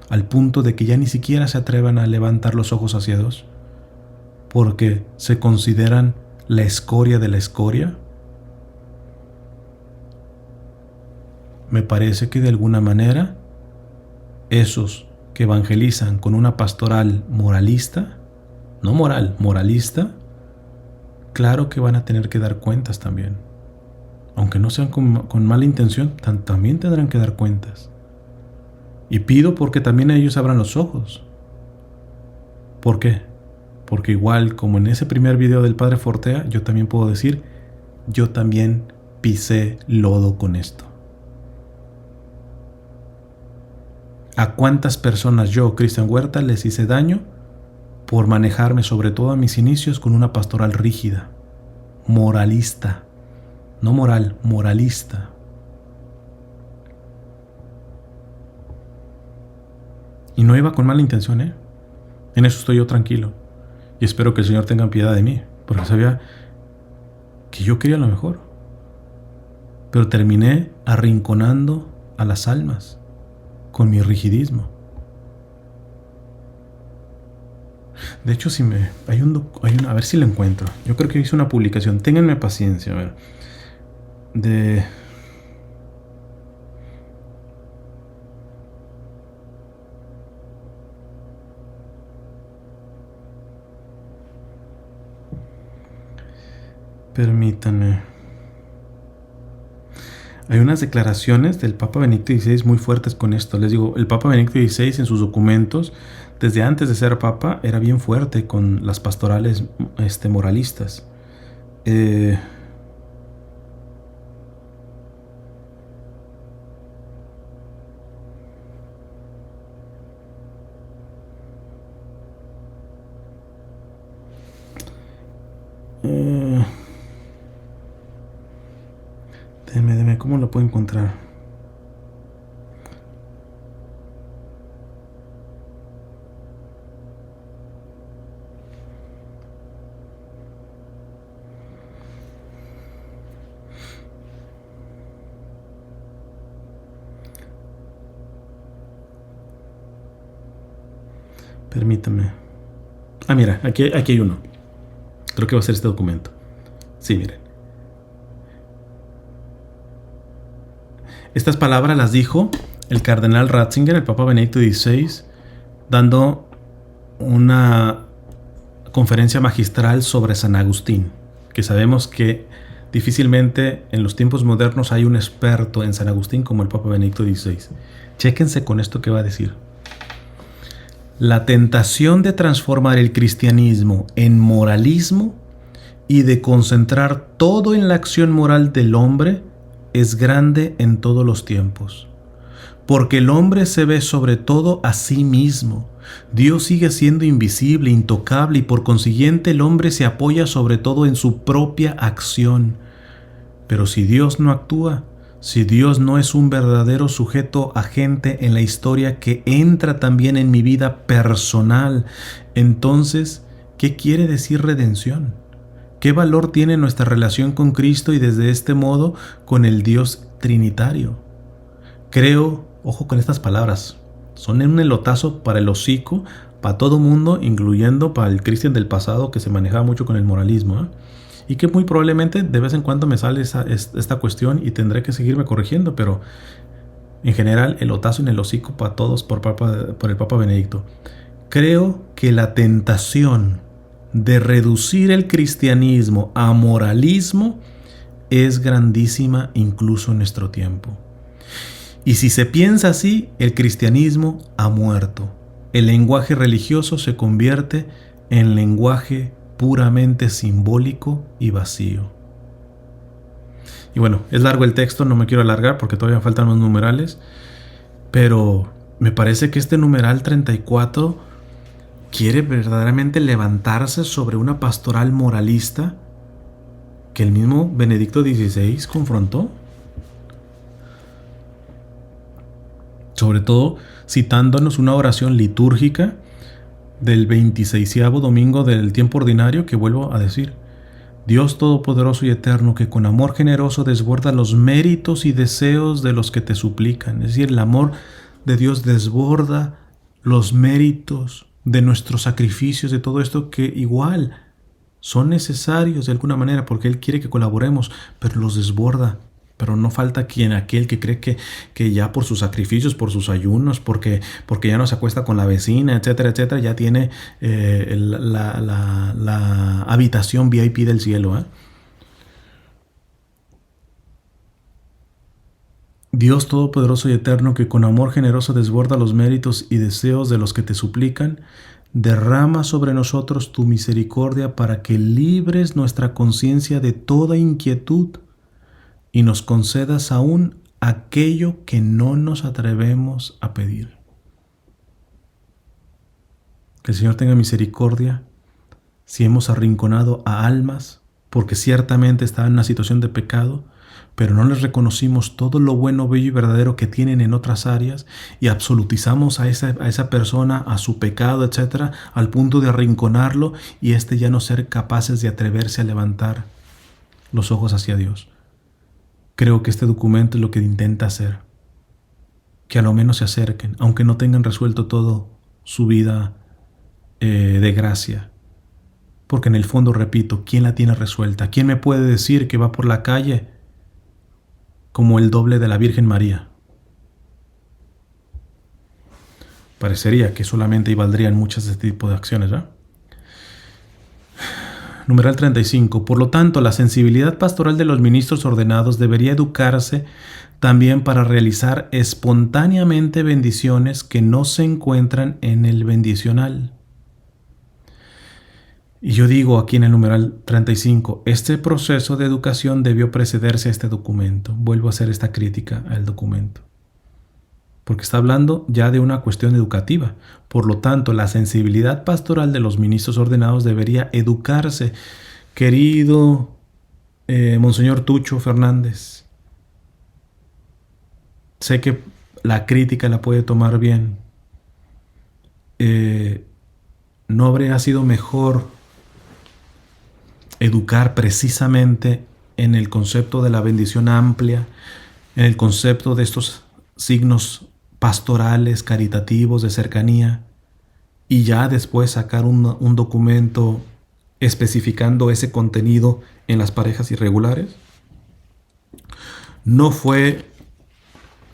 al punto de que ya ni siquiera se atrevan a levantar los ojos hacia Dios, porque se consideran la escoria de la escoria. Me parece que de alguna manera esos que evangelizan con una pastoral moralista, no moral, moralista, claro que van a tener que dar cuentas también. Aunque no sean con mala intención, también tendrán que dar cuentas. Y pido porque también ellos abran los ojos. ¿Por qué? Porque igual como en ese primer video del Padre Fortea, yo también puedo decir, yo también pisé lodo con esto. ¿A cuántas personas yo, Cristian Huerta, les hice daño por manejarme, sobre todo a mis inicios, con una pastoral rígida, moralista? No moral, moralista. Y no iba con mala intención, En eso estoy yo tranquilo. Y espero que el Señor tenga piedad de mí, porque sabía que yo quería lo mejor. Pero terminé arrinconando a las almas. con mi rigidismo. De hecho, si me a ver si lo encuentro. Yo creo que hice una publicación. Ténganme paciencia, a ver. Permítanme. Hay unas declaraciones del Papa Benedicto XVI muy fuertes con esto. Les digo, el Papa Benedicto XVI en sus documentos, desde antes de ser Papa, era bien fuerte con las pastorales moralistas. Deme, ¿cómo lo puedo encontrar? Permítame. Ah, mira, aquí hay uno. Creo que va a ser este documento. Sí, miren. Estas palabras las dijo el cardenal Ratzinger, el Papa Benedicto XVI, dando una conferencia magistral sobre San Agustín, que sabemos que difícilmente en los tiempos modernos hay un experto en San Agustín como el Papa Benedicto XVI. Chéquense con esto que va a decir. La tentación de transformar el cristianismo en moralismo y de concentrar todo en la acción moral del hombre es grande en todos los tiempos, porque el hombre se ve sobre todo a sí mismo. Dios sigue siendo invisible, intocable, y por consiguiente el hombre se apoya sobre todo en su propia acción. Pero si Dios no actúa, si Dios no es un verdadero sujeto agente en la historia que entra también en mi vida personal, entonces, ¿qué quiere decir redención? ¿Qué valor tiene nuestra relación con Cristo y desde este modo con el Dios trinitario? Creo, ojo con estas palabras, son un elotazo para el hocico, para todo mundo, incluyendo para el cristiano del pasado que se manejaba mucho con el moralismo, ¿eh? Y que muy probablemente de vez en cuando me sale esta cuestión y tendré que seguirme corrigiendo, pero en general elotazo en el hocico para todos por el Papa Benedicto. Creo que la tentación de reducir el cristianismo a moralismo es grandísima incluso en nuestro tiempo. Y si se piensa así, el cristianismo ha muerto. El lenguaje religioso se convierte en lenguaje puramente simbólico y vacío. Y bueno, es largo el texto, no me quiero alargar porque todavía faltan los numerales, pero me parece que este numeral 34 quiere verdaderamente levantarse sobre una pastoral moralista que el mismo Benedicto XVI confrontó. Sobre todo citándonos una oración litúrgica del 26º domingo del tiempo ordinario, que vuelvo a decir: Dios todopoderoso y eterno, que con amor generoso desborda los méritos y deseos de los que te suplican. Es decir, el amor de Dios desborda los méritos de nuestros sacrificios, de todo esto que igual son necesarios de alguna manera porque Él quiere que colaboremos, pero los desborda. Pero no falta aquel que cree que ya por sus sacrificios, por sus ayunos, porque ya no se acuesta con la vecina, etcétera, etcétera, ya tiene la habitación VIP del cielo, ¿eh? Dios todopoderoso y eterno, que con amor generoso desborda los méritos y deseos de los que te suplican, derrama sobre nosotros tu misericordia para que libres nuestra conciencia de toda inquietud y nos concedas aún aquello que no nos atrevemos a pedir. Que el Señor tenga misericordia si hemos arrinconado a almas, porque ciertamente estaban en una situación de pecado, pero no les reconocimos todo lo bueno, bello y verdadero que tienen en otras áreas y absolutizamos a esa persona, a su pecado, etcétera, al punto de arrinconarlo y ya no ser capaces de atreverse a levantar los ojos hacia Dios. Creo que este documento es lo que intenta hacer, que a lo menos se acerquen, aunque no tengan resuelto todo su vida de gracia. Porque en el fondo, repito, ¿quién la tiene resuelta? ¿Quién me puede decir que va por la calle como el doble de la Virgen María? Parecería que solamente ahí valdrían muchas de este tipo de acciones, ¿verdad? Numeral 35. Por lo tanto, la sensibilidad pastoral de los ministros ordenados debería educarse también para realizar espontáneamente bendiciones que no se encuentran en el bendicional. Y yo digo aquí en el numeral 35, este proceso de educación debió precederse a este documento. Vuelvo a hacer esta crítica al documento, porque está hablando ya de una cuestión educativa. Por lo tanto, la sensibilidad pastoral de los ministros ordenados debería educarse. Querido Monseñor Tucho Fernández, sé que la crítica la puede tomar bien. ¿No habría sido mejor educar precisamente en el concepto de la bendición amplia, en el concepto de estos signos pastorales, caritativos, de cercanía, y ya después sacar un documento especificando ese contenido en las parejas irregulares? ¿No fue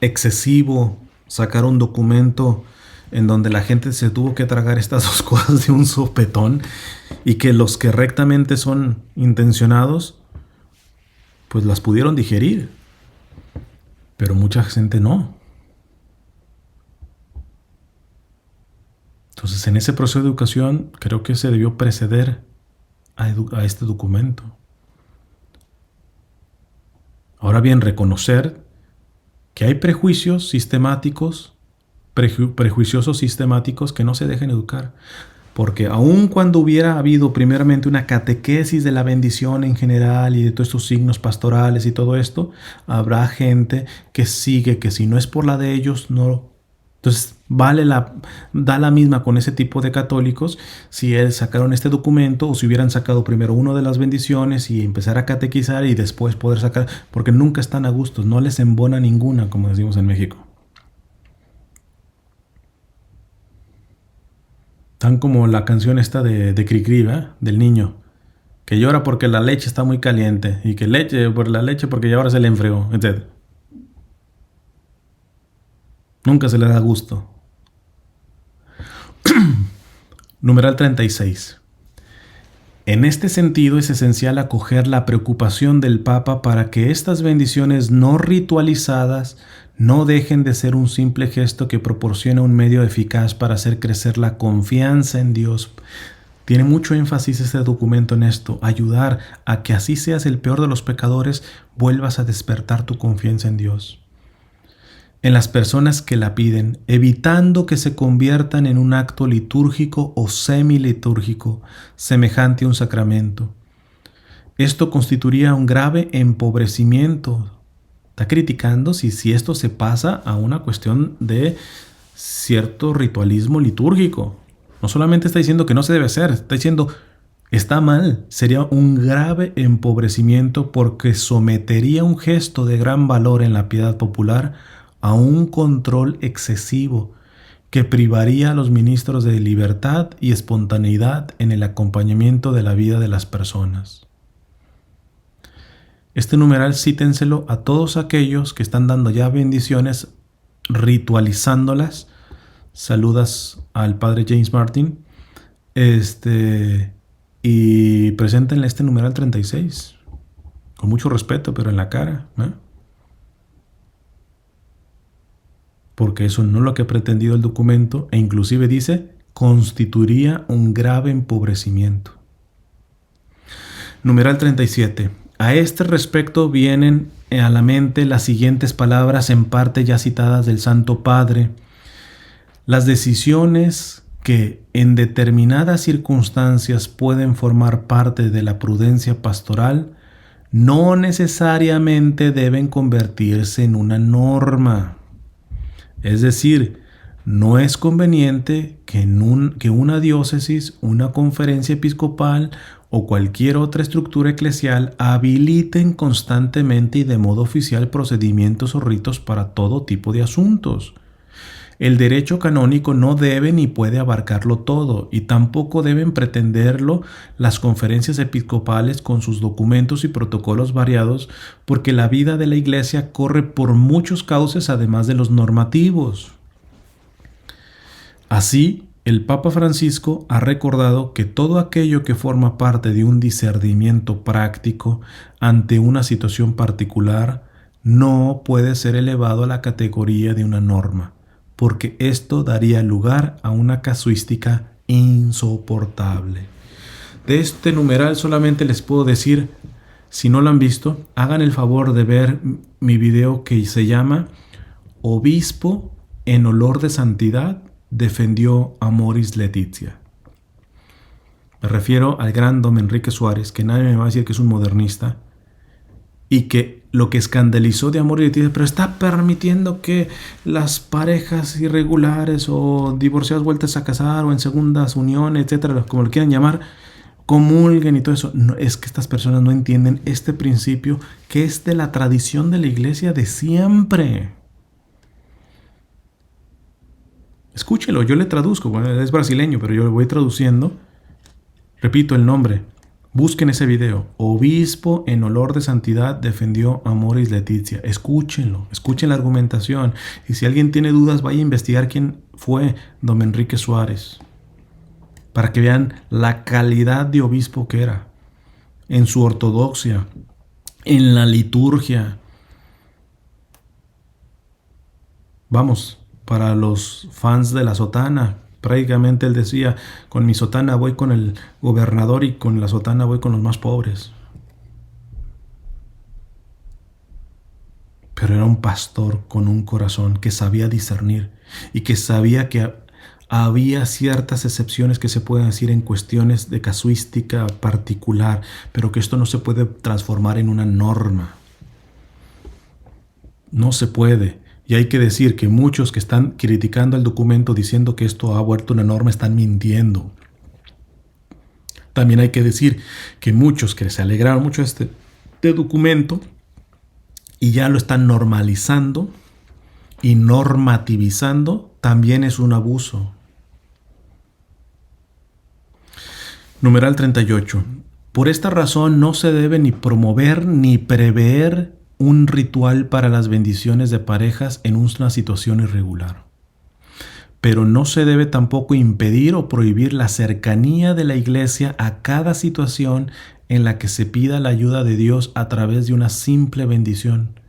excesivo sacar un documento en donde la gente se tuvo que tragar estas dos cosas de un sopetón y que los que rectamente son intencionados pues las pudieron digerir, pero mucha gente no? Entonces, en ese proceso de educación creo que se debió preceder a este documento. Ahora bien, reconocer que hay prejuicios sistemáticos, prejuiciosos sistemáticos que no se dejan educar. Porque aun cuando hubiera habido primeramente una catequesis de la bendición en general y de todos estos signos pastorales y todo esto, habrá gente que sigue, que si no es por la de ellos, no. Entonces da la misma con ese tipo de católicos si sacaron este documento o si hubieran sacado primero uno de las bendiciones y empezar a catequizar y después poder sacar, porque nunca están a gusto, no les embona ninguna, como decimos en México. Tan como la canción esta de Cricri, ¿verdad? Del niño que llora porque la leche está muy caliente y que leche por la leche porque ya ahora se le enfrió, etc. Nunca se le da gusto. Numeral 36. En este sentido es esencial acoger la preocupación del Papa para que estas bendiciones no ritualizadas no dejen de ser un simple gesto que proporciona un medio eficaz para hacer crecer la confianza en Dios. Tiene mucho énfasis este documento en esto, ayudar a que así seas el peor de los pecadores, vuelvas a despertar tu confianza en Dios, en las personas que la piden, evitando que se conviertan en un acto litúrgico o semilitúrgico, semejante a un sacramento. Esto constituiría un grave empobrecimiento. Está criticando si esto se pasa a una cuestión de cierto ritualismo litúrgico. No solamente está diciendo que no se debe hacer, está diciendo está mal. Sería un grave empobrecimiento porque sometería un gesto de gran valor en la piedad popular a un control excesivo que privaría a los ministros de libertad y espontaneidad en el acompañamiento de la vida de las personas. Este numeral cítenselo a todos aquellos que están dando ya bendiciones, ritualizándolas. Saludas al padre James Martin. Y preséntenle este numeral 36. Con mucho respeto, pero en la cara, ¿eh? Porque eso no es lo que ha pretendido el documento, e inclusive dice, constituiría un grave empobrecimiento. Numeral 37. A este respecto vienen a la mente las siguientes palabras en parte ya citadas del Santo Padre. Las decisiones que en determinadas circunstancias pueden formar parte de la prudencia pastoral no necesariamente deben convertirse en una norma. Es decir, no es conveniente que una diócesis, una conferencia episcopal o cualquier otra estructura eclesial habiliten constantemente y de modo oficial procedimientos o ritos para todo tipo de asuntos. El derecho canónico no debe ni puede abarcarlo todo, y tampoco deben pretenderlo las conferencias episcopales con sus documentos y protocolos variados, porque la vida de la Iglesia corre por muchos cauces además de los normativos. Así, el Papa Francisco ha recordado que todo aquello que forma parte de un discernimiento práctico ante una situación particular no puede ser elevado a la categoría de una norma, porque esto daría lugar a una casuística insoportable. De este numeral solamente les puedo decir, si no lo han visto, hagan el favor de ver mi video que se llama Obispo en olor de santidad defendió a Amoris Laetitia. Me refiero al gran don Enrique Suárez, que nadie me va a decir que es un modernista, y que lo que escandalizó de Amoris Laetitia, pero está permitiendo que las parejas irregulares o divorciadas vueltas a casar o en segundas uniones, etcétera, como lo quieran llamar, comulguen y todo eso. No, es que estas personas no entienden este principio que es de la tradición de la Iglesia de siempre. Escúchelo, yo le traduzco, bueno, es brasileño, pero yo le voy traduciendo. Repito el nombre, busquen ese video. Obispo en olor de santidad defendió a Amoris Laetitia. Escúchenlo, escuchen la argumentación. Y si alguien tiene dudas, vaya a investigar quién fue don Enrique Suárez, para que vean la calidad de obispo que era, en su ortodoxia, en la liturgia. Vamos, para los fans de la sotana, prácticamente él decía, con mi sotana voy con el gobernador y con la sotana voy con los más pobres. Pero era un pastor con un corazón que sabía discernir y que sabía que había ciertas excepciones que se pueden decir en cuestiones de casuística particular, pero que esto no se puede transformar en una norma. No se puede. Y hay que decir que muchos que están criticando el documento diciendo que esto ha vuelto una norma están mintiendo. También hay que decir que muchos que se alegraron mucho de este documento y ya lo están normalizando y normativizando, también es un abuso. Numeral 38. Por esta razón no se debe ni promover ni prever un ritual para las bendiciones de parejas en una situación irregular. Pero no se debe tampoco impedir o prohibir la cercanía de la Iglesia a cada situación en la que se pida la ayuda de Dios a través de una simple bendición.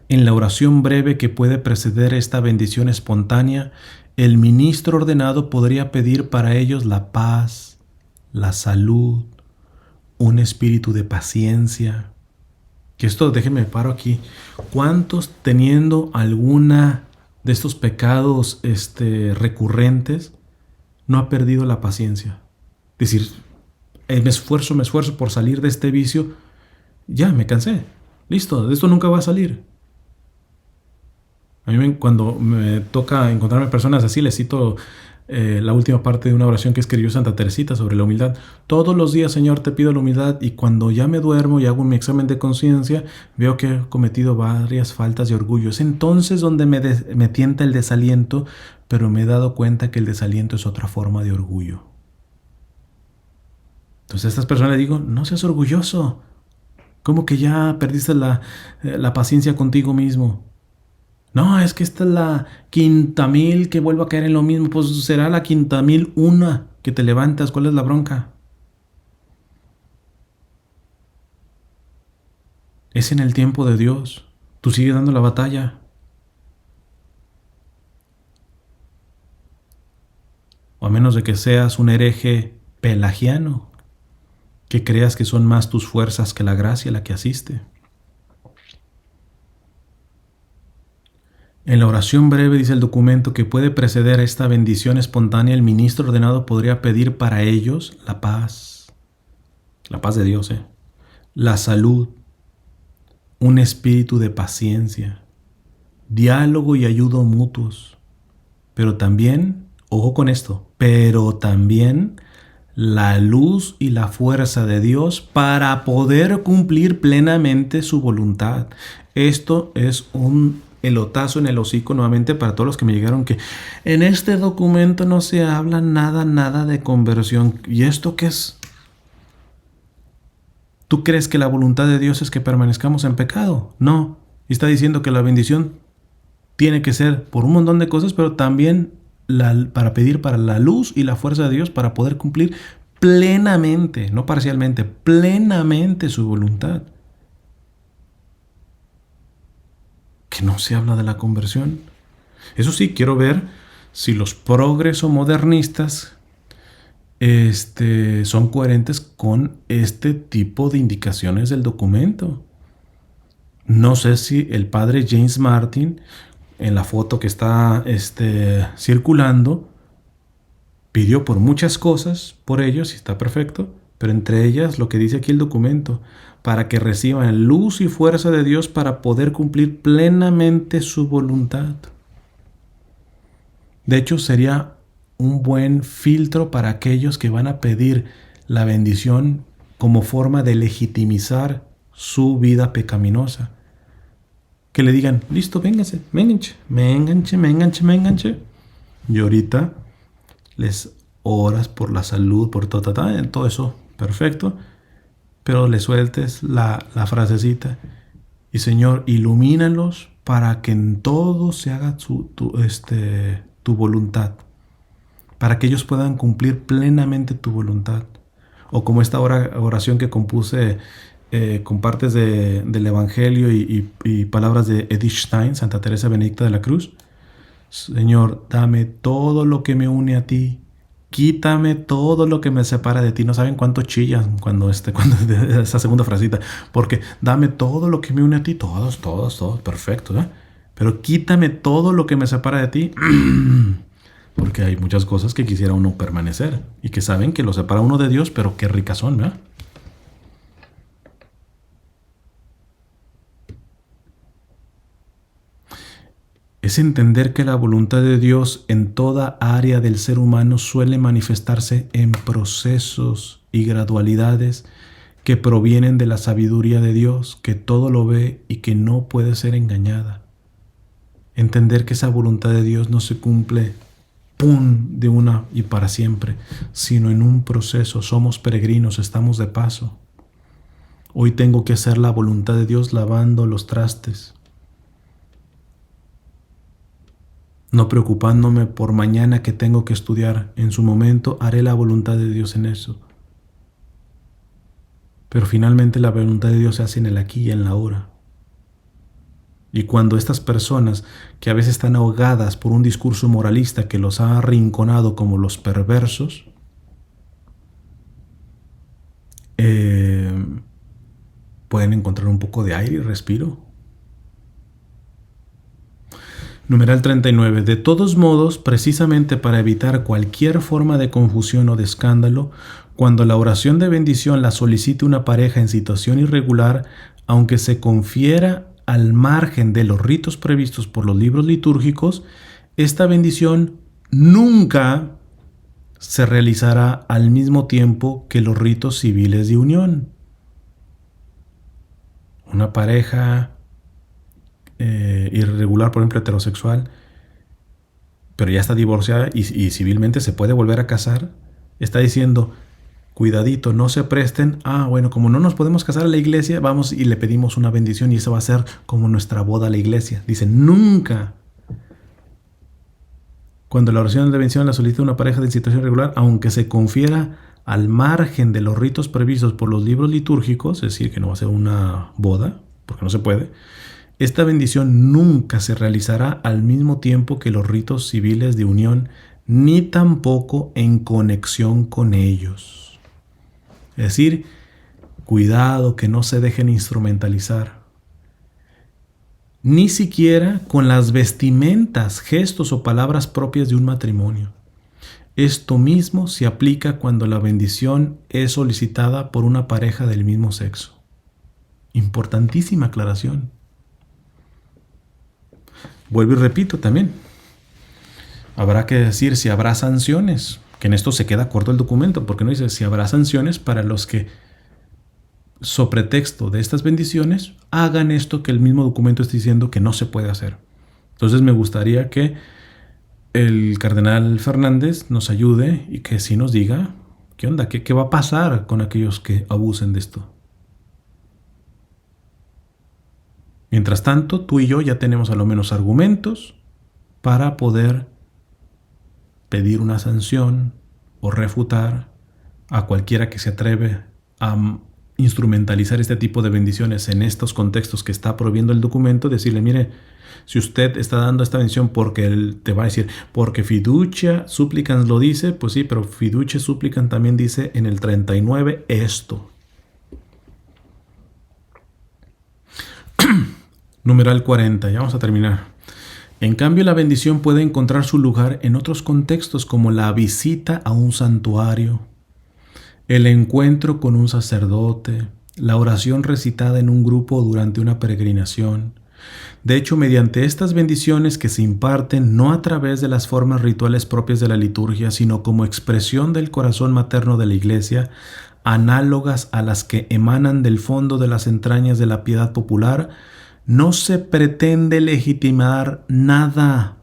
En la oración breve que puede preceder esta bendición espontánea, el ministro ordenado podría pedir para ellos la paz, la salud, un espíritu de paciencia. Que esto, déjenme paro aquí. ¿Cuántos teniendo alguna de estos pecados recurrentes no ha perdido la paciencia? Es decir, me esfuerzo por salir de este vicio. Ya, me cansé. Listo, de esto nunca va a salir. A mí cuando me toca encontrarme personas así, les cito la última parte de una oración que escribió Santa Teresita sobre la humildad. Todos los días, Señor, te pido la humildad, y cuando ya me duermo y hago mi examen de conciencia, veo que he cometido varias faltas de orgullo. Es entonces donde me tienta el desaliento, pero me he dado cuenta que el desaliento es otra forma de orgullo. Entonces a estas personas les digo, no seas orgulloso. ¿Cómo que ya perdiste la paciencia contigo mismo? No, es que esta es la 5,000 que vuelvo a caer en lo mismo. Pues será la 5,001 que te levantas. ¿Cuál es la bronca? Es en el tiempo de Dios. Tú sigues dando la batalla. O a menos de que seas un hereje pelagiano, que creas que son más tus fuerzas que la gracia la que asiste. En la oración breve, dice el documento, que puede preceder a esta bendición espontánea, el ministro ordenado podría pedir para ellos la paz de Dios, la salud, un espíritu de paciencia, diálogo y ayuda mutuos, pero también, ojo con esto, pero también la luz y la fuerza de Dios para poder cumplir plenamente su voluntad. Esto es un elotazo en el hocico nuevamente para todos los que me llegaron que en este documento no se habla nada de conversión. ¿Y esto qué es? ¿Tú crees que la voluntad de Dios es que permanezcamos en pecado? No. Y está diciendo que la bendición tiene que ser por un montón de cosas, pero también para pedir para la luz y la fuerza de Dios para poder cumplir plenamente, no parcialmente, plenamente su voluntad. Que no se habla de la conversión. Eso sí, quiero ver si los progreso modernistas son coherentes con este tipo de indicaciones del documento. No sé si el padre James Martin, en la foto que está circulando, pidió por muchas cosas por ellos y está perfecto, pero entre ellas lo que dice aquí el documento, para que reciban luz y fuerza de Dios para poder cumplir plenamente su voluntad. De hecho, sería un buen filtro para aquellos que van a pedir la bendición como forma de legitimizar su vida pecaminosa. Que le digan, listo, véngase, me enganche. Y ahorita les oras por la salud, por todo eso, perfecto. Pero le sueltes la frasecita. Y Señor, ilumínalos para que en todo se haga tu voluntad. Para que ellos puedan cumplir plenamente tu voluntad. O como esta oración que compuse con partes del Evangelio y palabras de Edith Stein, Santa Teresa Benedicta de la Cruz. Señor, dame todo lo que me une a ti. Quítame todo lo que me separa de ti. No saben cuánto chillan cuando esa segunda frasita. Porque dame todo lo que me une a ti. Todos, perfecto, ¿eh? Pero quítame todo lo que me separa de ti. Porque hay muchas cosas que quisiera uno permanecer. Y que saben que lo separa uno de Dios, pero qué ricas son, ¿verdad? Es entender que la voluntad de Dios en toda área del ser humano suele manifestarse en procesos y gradualidades que provienen de la sabiduría de Dios, que todo lo ve y que no puede ser engañada. Entender que esa voluntad de Dios no se cumple ¡pum!, de una y para siempre, sino en un proceso. Somos peregrinos, estamos de paso. Hoy tengo que hacer la voluntad de Dios lavando los trastes. No preocupándome por mañana que tengo que estudiar. En su momento haré la voluntad de Dios en eso. Pero finalmente la voluntad de Dios se hace en el aquí y en la ahora. Y cuando estas personas que a veces están ahogadas por un discurso moralista que los ha arrinconado como los perversos, pueden encontrar un poco de aire y respiro. Numeral 39. De todos modos, precisamente para evitar cualquier forma de confusión o de escándalo, cuando la oración de bendición la solicite una pareja en situación irregular, aunque se confiera al margen de los ritos previstos por los libros litúrgicos, esta bendición nunca se realizará al mismo tiempo que los ritos civiles de unión. Una pareja irregular, por ejemplo, heterosexual, pero ya está divorciada y civilmente se puede volver a casar, está diciendo, cuidadito, no se presten. Bueno, como no nos podemos casar a la iglesia, vamos y le pedimos una bendición y eso va a ser como nuestra boda a la iglesia. Dice, nunca. Cuando la oración de bendición la solicita una pareja de situación irregular, aunque se confiera al margen de los ritos previstos por los libros litúrgicos, es decir, que no va a ser una boda, porque no se puede, esta bendición nunca se realizará al mismo tiempo que los ritos civiles de unión, ni tampoco en conexión con ellos. Es decir, cuidado que no se dejen instrumentalizar. Ni siquiera con las vestimentas, gestos o palabras propias de un matrimonio. Esto mismo se aplica cuando la bendición es solicitada por una pareja del mismo sexo. Importantísima aclaración. Vuelvo y repito también. Habrá que decir si habrá sanciones, que en esto se queda corto el documento, porque no dice si habrá sanciones para los que, so pretexto de estas bendiciones, hagan esto que el mismo documento está diciendo que no se puede hacer. Entonces me gustaría que el cardenal Fernández nos ayude y que sí nos diga qué onda, qué va a pasar con aquellos que abusen de esto. Mientras tanto, tú y yo ya tenemos a lo menos argumentos para poder pedir una sanción o refutar a cualquiera que se atreve a instrumentalizar este tipo de bendiciones en estos contextos que está prohibiendo el documento, decirle, mire, si usted está dando esta bendición porque él te va a decir, porque fiducia supplicans lo dice, pues sí, pero fiducia supplicans también dice en el 39 esto. Numeral 40, ya vamos a terminar. En cambio, la bendición puede encontrar su lugar en otros contextos como la visita a un santuario, el encuentro con un sacerdote, la oración recitada en un grupo durante una peregrinación. De hecho, mediante estas bendiciones que se imparten no a través de las formas rituales propias de la liturgia, sino como expresión del corazón materno de la Iglesia, análogas a las que emanan del fondo de las entrañas de la piedad popular, no se pretende legitimar nada,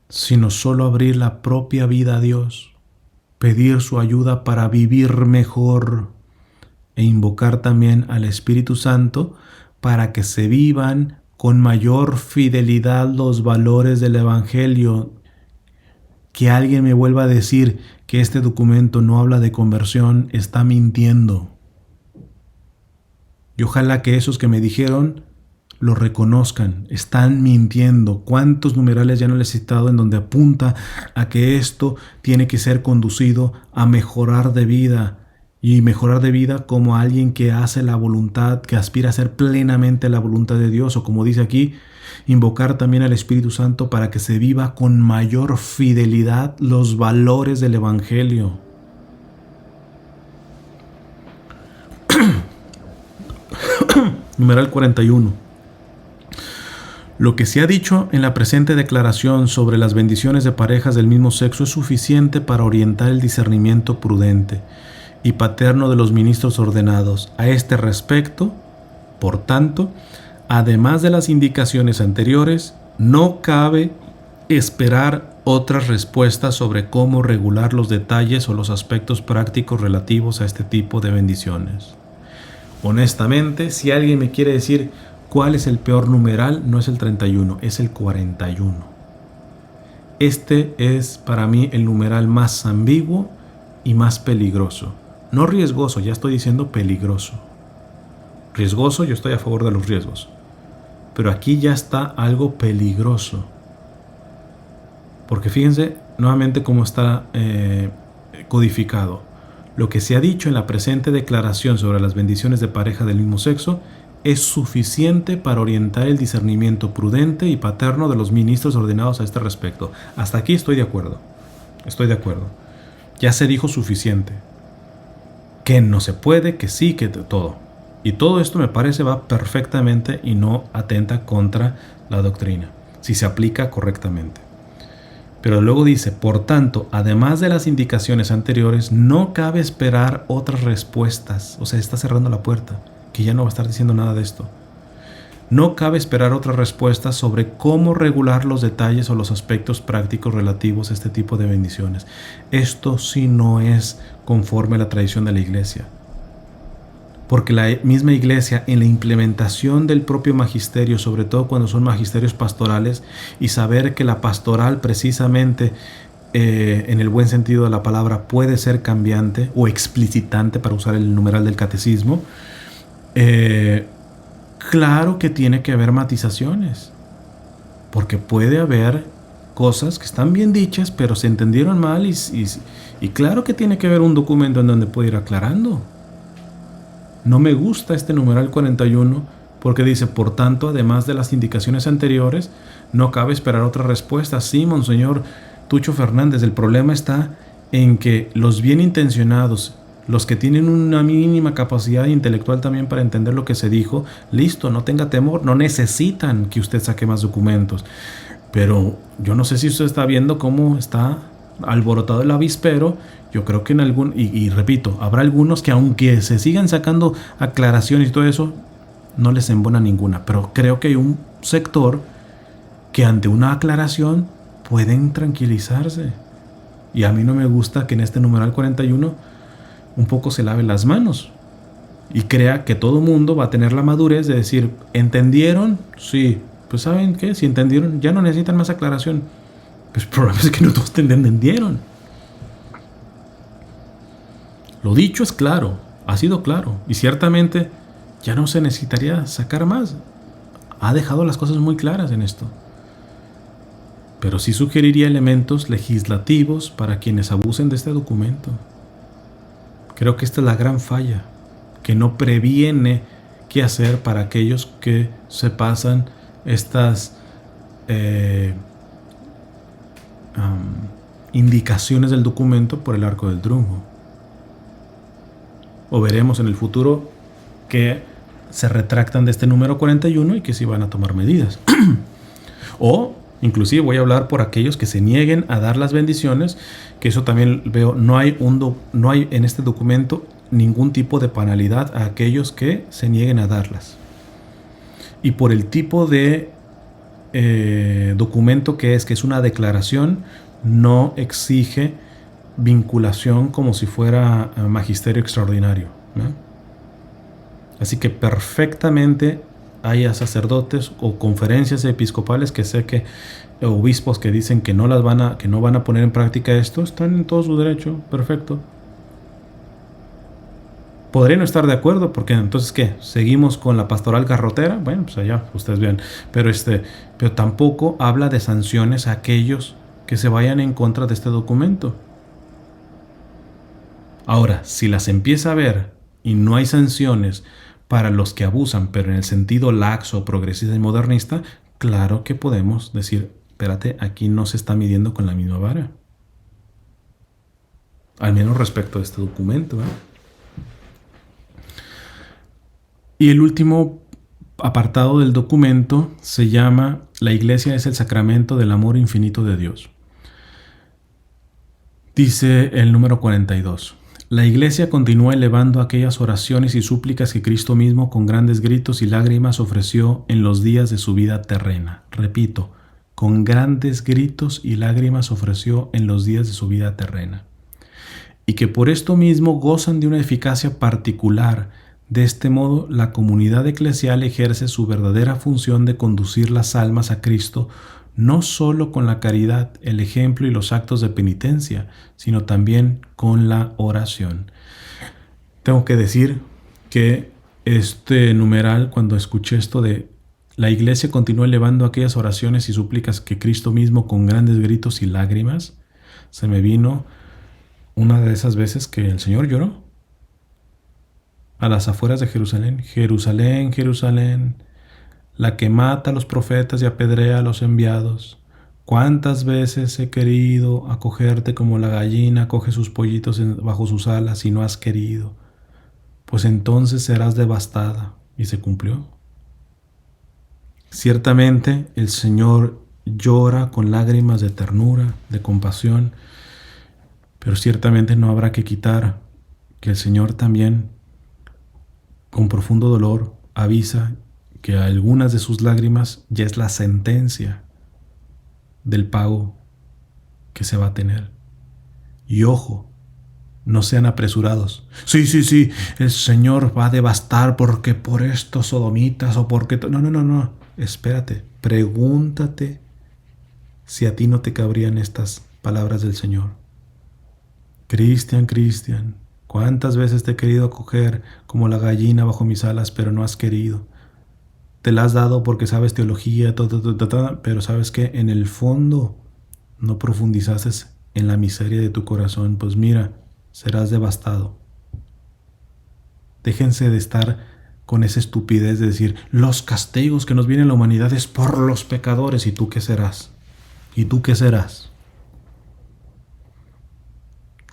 sino solo abrir la propia vida a Dios, pedir su ayuda para vivir mejor e invocar también al Espíritu Santo para que se vivan con mayor fidelidad los valores del Evangelio. Que alguien me vuelva a decir que este documento no habla de conversión está mintiendo. Y ojalá que esos que me dijeron lo reconozcan. Están mintiendo. ¿Cuántos numerales ya no les he citado en donde apunta a que esto tiene que ser conducido a mejorar de vida? Y mejorar de vida como alguien que hace la voluntad, que aspira a hacer plenamente la voluntad de Dios. O como dice aquí, invocar también al Espíritu Santo para que se viva con mayor fidelidad los valores del Evangelio. Numeral 41. Lo que se ha dicho en la presente declaración sobre las bendiciones de parejas del mismo sexo es suficiente para orientar el discernimiento prudente y paterno de los ministros ordenados. A este respecto, por tanto, además de las indicaciones anteriores, no cabe esperar otras respuestas sobre cómo regular los detalles o los aspectos prácticos relativos a este tipo de bendiciones. Honestamente, si alguien me quiere decir cuál es el peor numeral, no es el 31, es el 41. Este es para mí el numeral más ambiguo y más peligroso. No riesgoso, ya estoy diciendo peligroso. Riesgoso, yo estoy a favor de los riesgos. Pero aquí ya está algo peligroso. Porque fíjense nuevamente cómo está codificado. Lo que se ha dicho en la presente declaración sobre las bendiciones de pareja del mismo sexo es suficiente para orientar el discernimiento prudente y paterno de los ministros ordenados a este respecto. Hasta aquí estoy de acuerdo. Estoy de acuerdo. Ya se dijo suficiente. Que no se puede, que sí, que todo. Y todo esto me parece va perfectamente y no atenta contra la doctrina, si se aplica correctamente. Pero luego dice, por tanto, además de las indicaciones anteriores, no cabe esperar otras respuestas. O sea, está cerrando la puerta, que ya no va a estar diciendo nada de esto. No cabe esperar otras respuestas sobre cómo regular los detalles o los aspectos prácticos relativos a este tipo de bendiciones. Esto sí no es conforme a la tradición de la Iglesia. Porque la misma Iglesia, en la implementación del propio magisterio, sobre todo cuando son magisterios pastorales, y saber que la pastoral precisamente, en el buen sentido de la palabra, puede ser cambiante o explicitante, para usar el numeral del catecismo, claro que tiene que haber matizaciones, porque puede haber cosas que están bien dichas, pero se entendieron mal y claro que tiene que haber un documento en donde puede ir aclarando. No me gusta este numeral 41 porque dice, por tanto, además de las indicaciones anteriores, no cabe esperar otra respuesta. Sí, Monseñor Tucho Fernández, el problema está en que los bien intencionados, los que tienen una mínima capacidad intelectual también para entender lo que se dijo, listo, no tenga temor, no necesitan que usted saque más documentos. Pero yo no sé si usted está viendo cómo está alborotado el avispero. Yo creo que en algún, y repito, habrá algunos que aunque se sigan sacando aclaraciones y todo eso, no les embona ninguna, pero creo que hay un sector que ante una aclaración pueden tranquilizarse. Y a mí no me gusta que en este numeral 41 un poco se lave las manos y crea que todo mundo va a tener la madurez de decir, ¿entendieron? Sí. Pues ¿saben qué? Si entendieron, ya no necesitan más aclaración. Pues el problema es que no todos entendieron. Lo dicho es claro, ha sido claro, y ciertamente ya no se necesitaría sacar más. Ha dejado las cosas muy claras en esto. Pero sí sugeriría elementos legislativos para quienes abusen de este documento. Creo que esta es la gran falla, que no previene qué hacer para aquellos que se pasan estas indicaciones del documento por el arco del triunfo. O veremos en el futuro que se retractan de este número 41 y que sí van a tomar medidas. O inclusive voy a hablar por aquellos que se nieguen a dar las bendiciones, que eso también veo, no hay en este documento ningún tipo de penalidad a aquellos que se nieguen a darlas. Y por el tipo de documento que es una declaración, no exige vinculación como si fuera magisterio extraordinario, ¿no? Así que perfectamente haya sacerdotes o conferencias episcopales que sé que obispos que dicen que no van a poner en práctica esto, están en todo su derecho, perfecto. Podría no estar de acuerdo, porque entonces ¿qué? ¿Seguimos con la pastoral garrotera? Bueno, pues allá, ustedes vean. Pero tampoco habla de sanciones a aquellos que se vayan en contra de este documento. Ahora, si las empieza a ver y no hay sanciones para los que abusan, pero en el sentido laxo, progresista y modernista, claro que podemos decir, espérate, aquí no se está midiendo con la misma vara. Al menos respecto a este documento, ¿eh? Y el último apartado del documento se llama La Iglesia es el sacramento del amor infinito de Dios. Dice el número 42. La Iglesia continúa elevando aquellas oraciones y súplicas que Cristo mismo con grandes gritos y lágrimas ofreció en los días de su vida terrena. Repito, con grandes gritos y lágrimas ofreció en los días de su vida terrena. Y que por esto mismo gozan de una eficacia particular. De este modo, la comunidad eclesial ejerce su verdadera función de conducir las almas a Cristo, no solo con la caridad, el ejemplo y los actos de penitencia, sino también con la oración. Tengo que decir que este numeral, cuando escuché esto de la Iglesia continúa elevando aquellas oraciones y súplicas que Cristo mismo con grandes gritos y lágrimas, se me vino una de esas veces que el Señor lloró a las afueras de Jerusalén. Jerusalén, Jerusalén, la que mata a los profetas y apedrea a los enviados. ¿Cuántas veces he querido acogerte como la gallina acoge sus pollitos bajo sus alas y no has querido? Pues entonces serás devastada. Y se cumplió. Ciertamente el Señor llora con lágrimas de ternura, de compasión, pero ciertamente no habrá que quitar que el Señor también, con profundo dolor, avisa que algunas de sus lágrimas ya es la sentencia del pago que se va a tener. Y ojo, no sean apresurados. Sí, el Señor va a devastar porque por estos sodomitas o porque... No. Espérate, pregúntate si a ti no te cabrían estas palabras del Señor. Cristian, ¿cuántas veces te he querido acoger como la gallina bajo mis alas, pero no has querido? Te la has dado porque sabes teología, pero sabes que en el fondo no profundizaste en la miseria de tu corazón. Pues mira, serás devastado. Déjense de estar con esa estupidez de decir, los castigos que nos viene la humanidad es por los pecadores. ¿Y tú qué serás?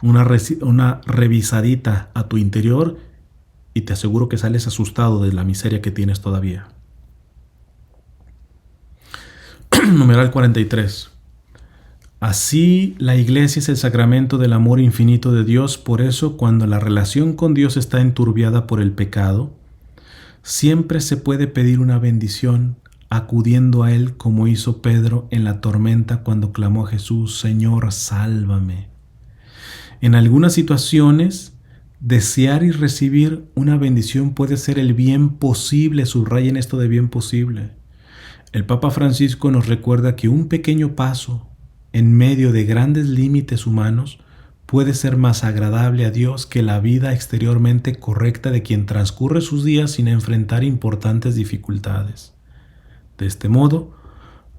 Una revisadita a tu interior y te aseguro que sales asustado de la miseria que tienes todavía. Numeral 43. Así la Iglesia es el sacramento del amor infinito de Dios. Por eso, cuando la relación con Dios está enturbiada por el pecado, Siempre se puede pedir una bendición acudiendo a Él como hizo Pedro en la tormenta cuando clamó a Jesús, Señor, sálvame. En algunas situaciones, desear y recibir una bendición puede ser el bien posible. Subrayen esto de bien posible. El Papa Francisco nos recuerda que un pequeño paso en medio de grandes límites humanos puede ser más agradable a Dios que la vida exteriormente correcta de quien transcurre sus días sin enfrentar importantes dificultades. De este modo,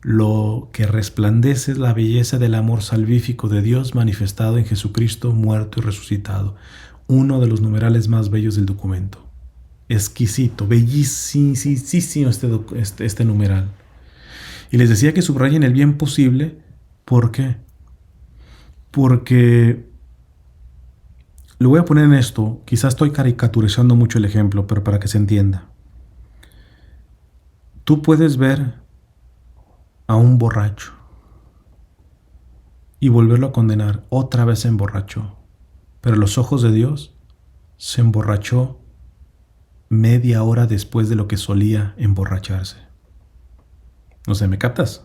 lo que resplandece es la belleza del amor salvífico de Dios manifestado en Jesucristo muerto y resucitado, uno de los numerales más bellos del documento. Exquisito, bellísimo este numeral. Y les decía que subrayen el bien posible. ¿Por qué? Porque lo voy a poner en esto. Quizás estoy caricaturizando mucho el ejemplo, pero para que se entienda. Tú puedes ver a un borracho y volverlo a condenar. Otra vez se emborrachó. Pero a los ojos de Dios se emborrachó media hora después de lo que solía emborracharse. No sé, ¿me captas?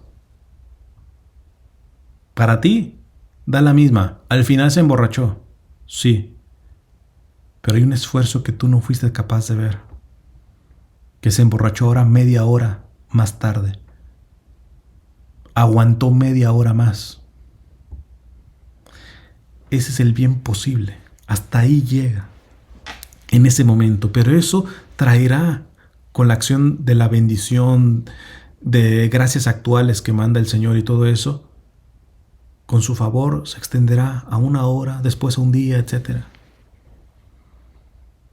Para ti, da la misma. Al final se emborrachó. Sí. Pero hay un esfuerzo que tú no fuiste capaz de ver. Que se emborrachó ahora media hora más tarde. Aguantó media hora más. Ese es el bien posible. Hasta ahí llega. En ese momento. Pero eso traerá, con la acción de la bendición, de gracias actuales que manda el Señor y todo eso, con su favor se extenderá a una hora, después a un día, etc.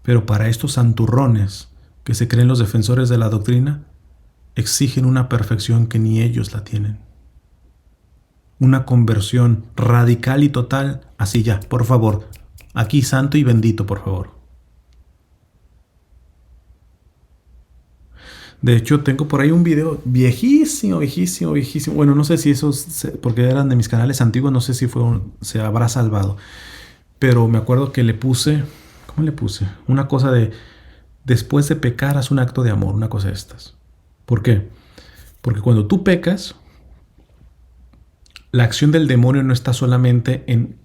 Pero para estos santurrones que se creen los defensores de la doctrina, exigen una perfección que ni ellos la tienen. Una conversión radical y total, así ya, por favor. Aquí santo y bendito, por favor. De hecho, tengo por ahí un video viejísimo. Bueno, no sé si esos, porque eran de mis canales antiguos, no sé si se habrá salvado. Pero me acuerdo que le puse, ¿cómo le puse? Una cosa de, después de pecar, haz un acto de amor, una cosa de estas. ¿Por qué? Porque cuando tú pecas, la acción del demonio no está solamente en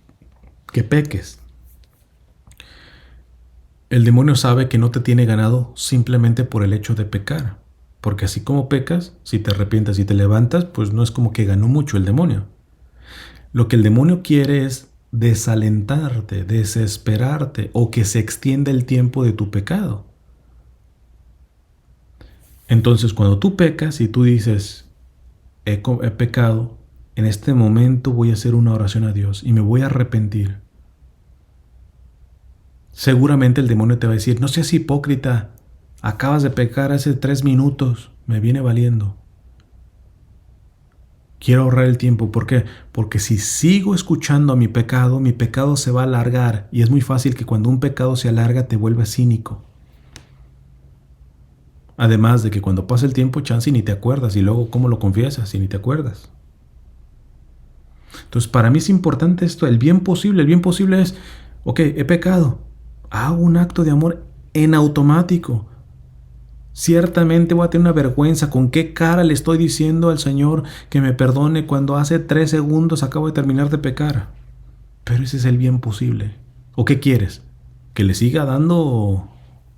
que peques. El demonio sabe que no te tiene ganado simplemente por el hecho de pecar. Porque así como pecas, si te arrepientes y te levantas, pues no es como que ganó mucho el demonio. Lo que el demonio quiere es desalentarte, desesperarte o que se extienda el tiempo de tu pecado. Entonces, cuando tú pecas y tú dices, he pecado, en este momento voy a hacer una oración a Dios y me voy a arrepentir. Seguramente el demonio te va a decir, no seas hipócrita, acabas de pecar hace 3 minutos, me viene valiendo. Quiero ahorrar el tiempo. ¿Por qué? Porque si sigo escuchando a mi pecado se va a alargar. Y es muy fácil que cuando un pecado se alarga te vuelvas cínico. Además de que cuando pasa el tiempo, chance y ni te acuerdas. Y luego, ¿cómo lo confiesas? Y ni te acuerdas. Entonces, para mí es importante esto, el bien posible. El bien posible es, ok, he pecado. Hago un acto de amor en automático. Ciertamente voy a tener una vergüenza. ¿Con qué cara le estoy diciendo al Señor que me perdone cuando hace 3 segundos acabo de terminar de pecar? Pero ese es el bien posible. ¿O qué quieres? ¿Que le siga dando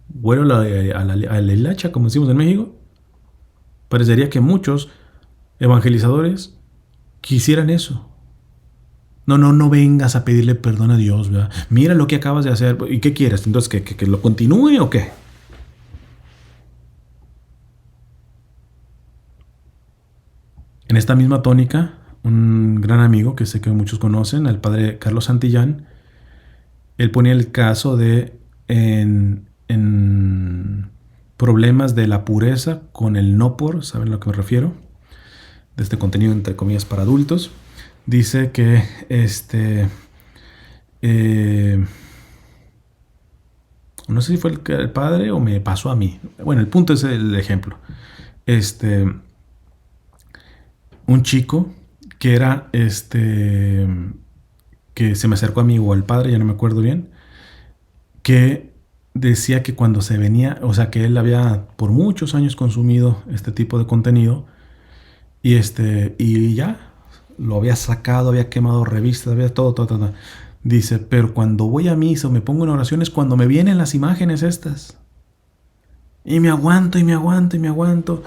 vuelo a la hilacha, como decimos en México? Parecería que muchos evangelizadores quisieran eso. No vengas a pedirle perdón a Dios, ¿verdad? Mira lo que acabas de hacer. ¿Y qué quieres? Entonces, ¿que lo continúe o qué? En esta misma tónica, un gran amigo que sé que muchos conocen, el padre Carlos Santillán, él ponía el caso de en problemas de la pureza con el no por, ¿saben a lo que me refiero? De este contenido entre comillas para adultos. Dice que no sé si fue el padre o me pasó a mí. Bueno, el punto es el ejemplo. Un chico que era que se me acercó a mí o al padre, ya no me acuerdo bien, que decía que cuando se venía, o sea, que él había por muchos años consumido este tipo de contenido y ya lo había sacado, había quemado revistas, había todo. Dice, pero cuando voy a misa o me pongo en oraciones, cuando me vienen las imágenes estas. Y me aguanto, y me aguanto, y me aguanto.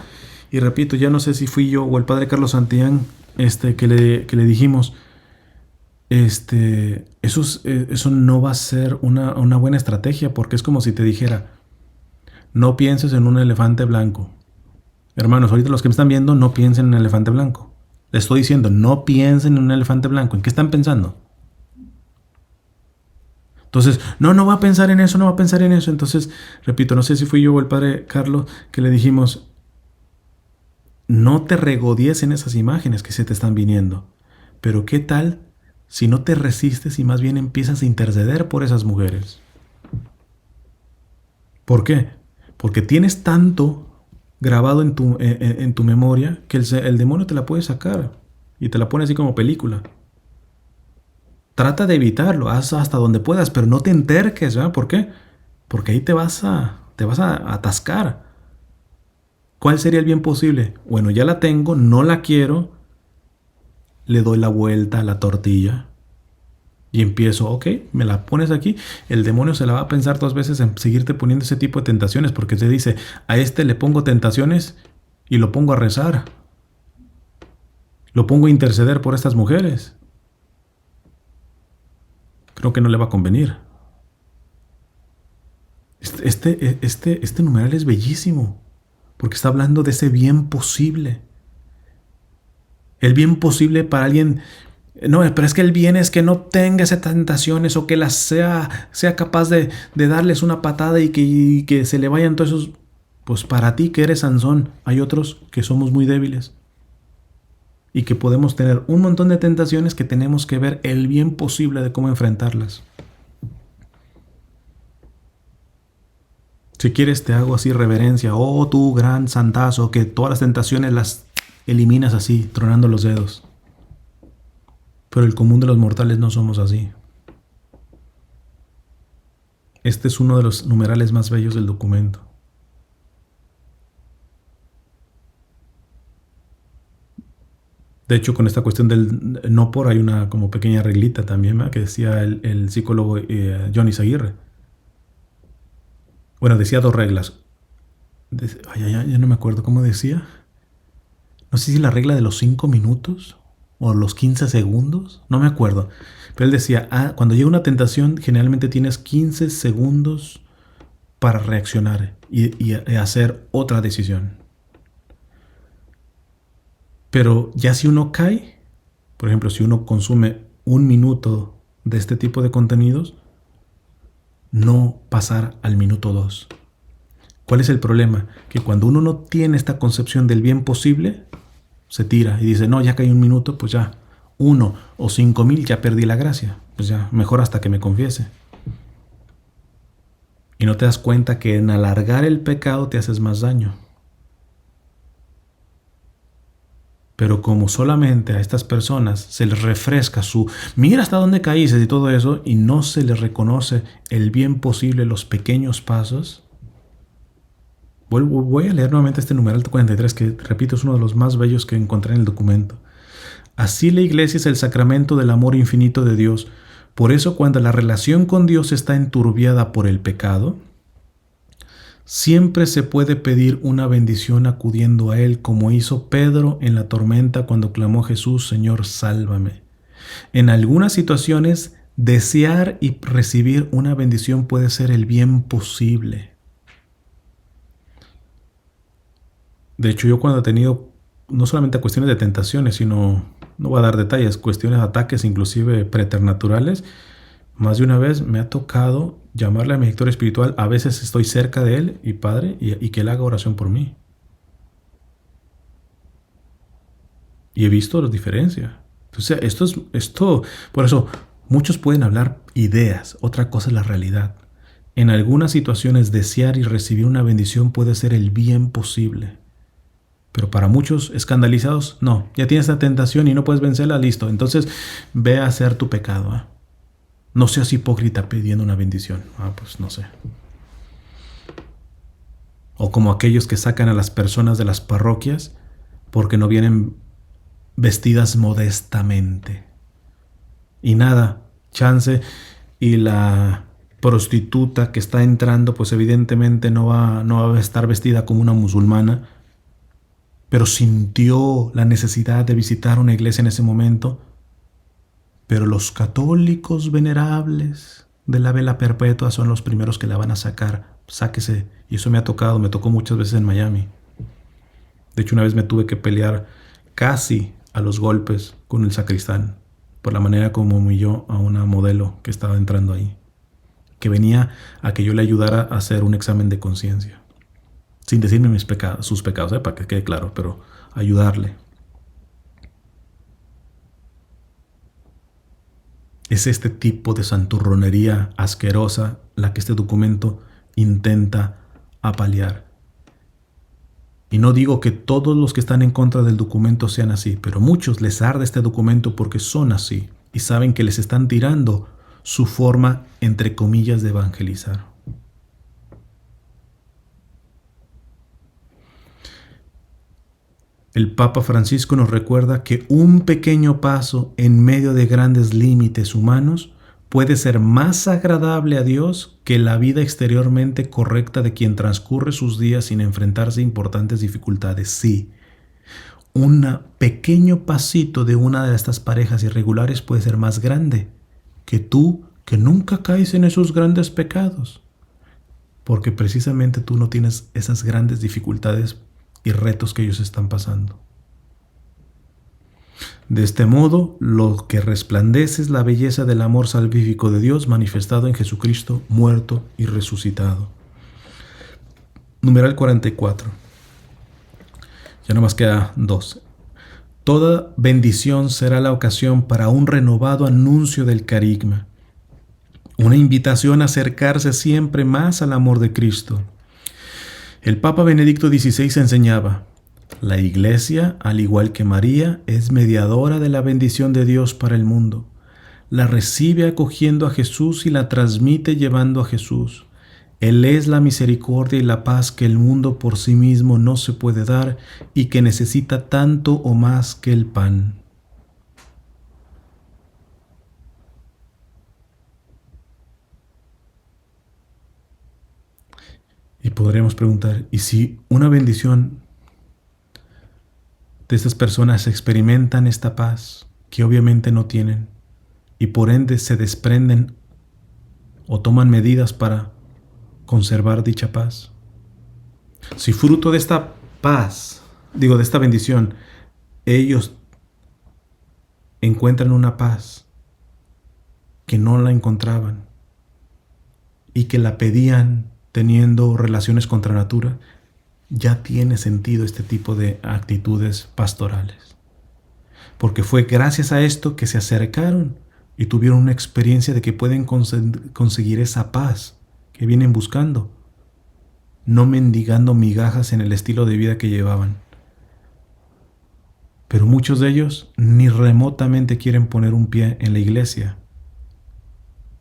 Y repito, ya no sé si fui yo o el padre Carlos Santillán, que le dijimos, eso no va a ser una buena estrategia, porque es como si te dijera, no pienses en un elefante blanco. Hermanos, ahorita los que me están viendo, no piensen en un elefante blanco. Les estoy diciendo, no piensen en un elefante blanco. ¿En qué están pensando? Entonces, no va a pensar en eso, no va a pensar en eso. Entonces, repito, no sé si fui yo o el padre Carlos que le dijimos, no te regodees en esas imágenes que se te están viniendo. Pero ¿qué tal si no te resistes y más bien empiezas a interceder por esas mujeres? ¿Por qué? Porque tienes tanto grabado en tu memoria que el demonio te la puede sacar y te la pone así como película. Trata de evitarlo, haz hasta donde puedas, pero no te enterques, ¿verdad? ¿Por qué? Porque ahí te vas a atascar. ¿Cuál sería el bien posible? Bueno, ya la tengo, no la quiero, le doy la vuelta a la tortilla y empiezo, ok, me la pones aquí. El demonio se la va a pensar 2 veces en seguirte poniendo ese tipo de tentaciones, porque te dice, a este le pongo tentaciones y lo pongo a rezar, lo pongo a interceder por estas mujeres. Creo que no le va a convenir. Este numeral es bellísimo, porque está hablando de ese bien posible. El bien posible para alguien. No, pero es que el bien es que no tenga esas tentaciones o que sea capaz de darles una patada y que se le vayan todos esos. Pues para ti que eres Sansón, hay otros que somos muy débiles y que podemos tener un montón de tentaciones que tenemos que ver el bien posible de cómo enfrentarlas. Si quieres te hago así reverencia, oh tú gran santazo, que todas las tentaciones las eliminas así, tronando los dedos. Pero el común de los mortales no somos así. Este es uno de los numerales más bellos del documento. De hecho, con esta cuestión del no por hay una como pequeña reglita también, ¿verdad? Que decía el psicólogo Johnny Zaguirre. Bueno, decía 2 reglas. Ya no me acuerdo cómo decía. No sé si la regla de los 5 minutos o los 15 segundos. No me acuerdo. Pero él decía, cuando llega una tentación, generalmente tienes 15 segundos para reaccionar y hacer otra decisión. Pero ya si uno cae, por ejemplo, si uno consume 1 minuto de este tipo de contenidos, no pasar al minuto 2. ¿Cuál es el problema? Que cuando uno no tiene esta concepción del bien posible, se tira y dice, no, ya caí 1 minuto, pues ya 1 o 5,000 ya perdí la gracia. Pues ya, mejor hasta que me confiese. Y no te das cuenta que en alargar el pecado te haces más daño. Pero como solamente a estas personas se les refresca mira hasta dónde caíste y todo eso, y no se les reconoce el bien posible, los pequeños pasos. Voy a leer nuevamente este numeral 43, que repito es uno de los más bellos que encontré en el documento. Así la iglesia es el sacramento del amor infinito de Dios. Por eso cuando la relación con Dios está enturbiada por el pecado, siempre se puede pedir una bendición acudiendo a Él, como hizo Pedro en la tormenta cuando clamó Jesús, Señor, sálvame. En algunas situaciones, desear y recibir una bendición puede ser el bien posible. De hecho, yo cuando he tenido no solamente cuestiones de tentaciones, sino, no voy a dar detalles, cuestiones de ataques inclusive preternaturales, más de una vez me ha tocado llamarle a mi director espiritual. A veces estoy cerca de él y Padre, y que él haga oración por mí. Y he visto la diferencia. Entonces, por eso, muchos pueden hablar ideas, otra cosa es la realidad. En algunas situaciones, desear y recibir una bendición puede ser el bien posible. Pero para muchos escandalizados, no, ya tienes la tentación y no puedes vencerla, listo. Entonces, ve a hacer tu pecado, ¿eh? No seas hipócrita pidiendo una bendición. Pues no sé. o como aquellos que sacan a las personas de las parroquias porque no vienen vestidas modestamente. Y nada, chance, y la prostituta que está entrando, pues evidentemente no va a estar vestida como una musulmana, pero sintió la necesidad de visitar una iglesia en ese momento. Pero los católicos venerables de la vela perpetua son los primeros que la van a sacar. Sáquese. Y eso me tocó muchas veces en Miami. De hecho, una vez me tuve que pelear casi a los golpes con el sacristán por la manera como humilló a una modelo que estaba entrando ahí, que venía a que yo le ayudara a hacer un examen de conciencia, sin decirme sus pecados, para que quede claro, pero ayudarle. Es este tipo de santurronería asquerosa la que este documento intenta apalear. Y no digo que todos los que están en contra del documento sean así, pero muchos les arde este documento porque son así y saben que les están tirando su forma, entre comillas, de evangelizar. El Papa Francisco nos recuerda que un pequeño paso en medio de grandes límites humanos puede ser más agradable a Dios que la vida exteriormente correcta de quien transcurre sus días sin enfrentarse a importantes dificultades. Sí, un pequeño pasito de una de estas parejas irregulares puede ser más grande que tú, que nunca caes en esos grandes pecados, porque precisamente tú no tienes esas grandes dificultades y retos que ellos están pasando. De este modo, lo que resplandece es la belleza del amor salvífico de Dios manifestado en Jesucristo, muerto y resucitado. Numeral 44. Ya nomás queda 2. Toda bendición será la ocasión para un renovado anuncio del carigma, una invitación a acercarse siempre más al amor de Cristo. El Papa Benedicto XVI enseñaba: la Iglesia, al igual que María, es mediadora de la bendición de Dios para el mundo. La recibe acogiendo a Jesús y la transmite llevando a Jesús. Él es la misericordia y la paz que el mundo por sí mismo no se puede dar y que necesita tanto o más que el pan. Y podremos preguntar, ¿y si una bendición de estas personas experimentan esta paz que obviamente no tienen y por ende se desprenden o toman medidas para conservar dicha paz? Si fruto de esta paz, de esta bendición, ellos encuentran una paz que no la encontraban y que la pedían teniendo relaciones contra natura, ya tiene sentido este tipo de actitudes pastorales. Porque fue gracias a esto que se acercaron y tuvieron una experiencia de que pueden conseguir esa paz que vienen buscando, no mendigando migajas en el estilo de vida que llevaban. Pero muchos de ellos ni remotamente quieren poner un pie en la iglesia,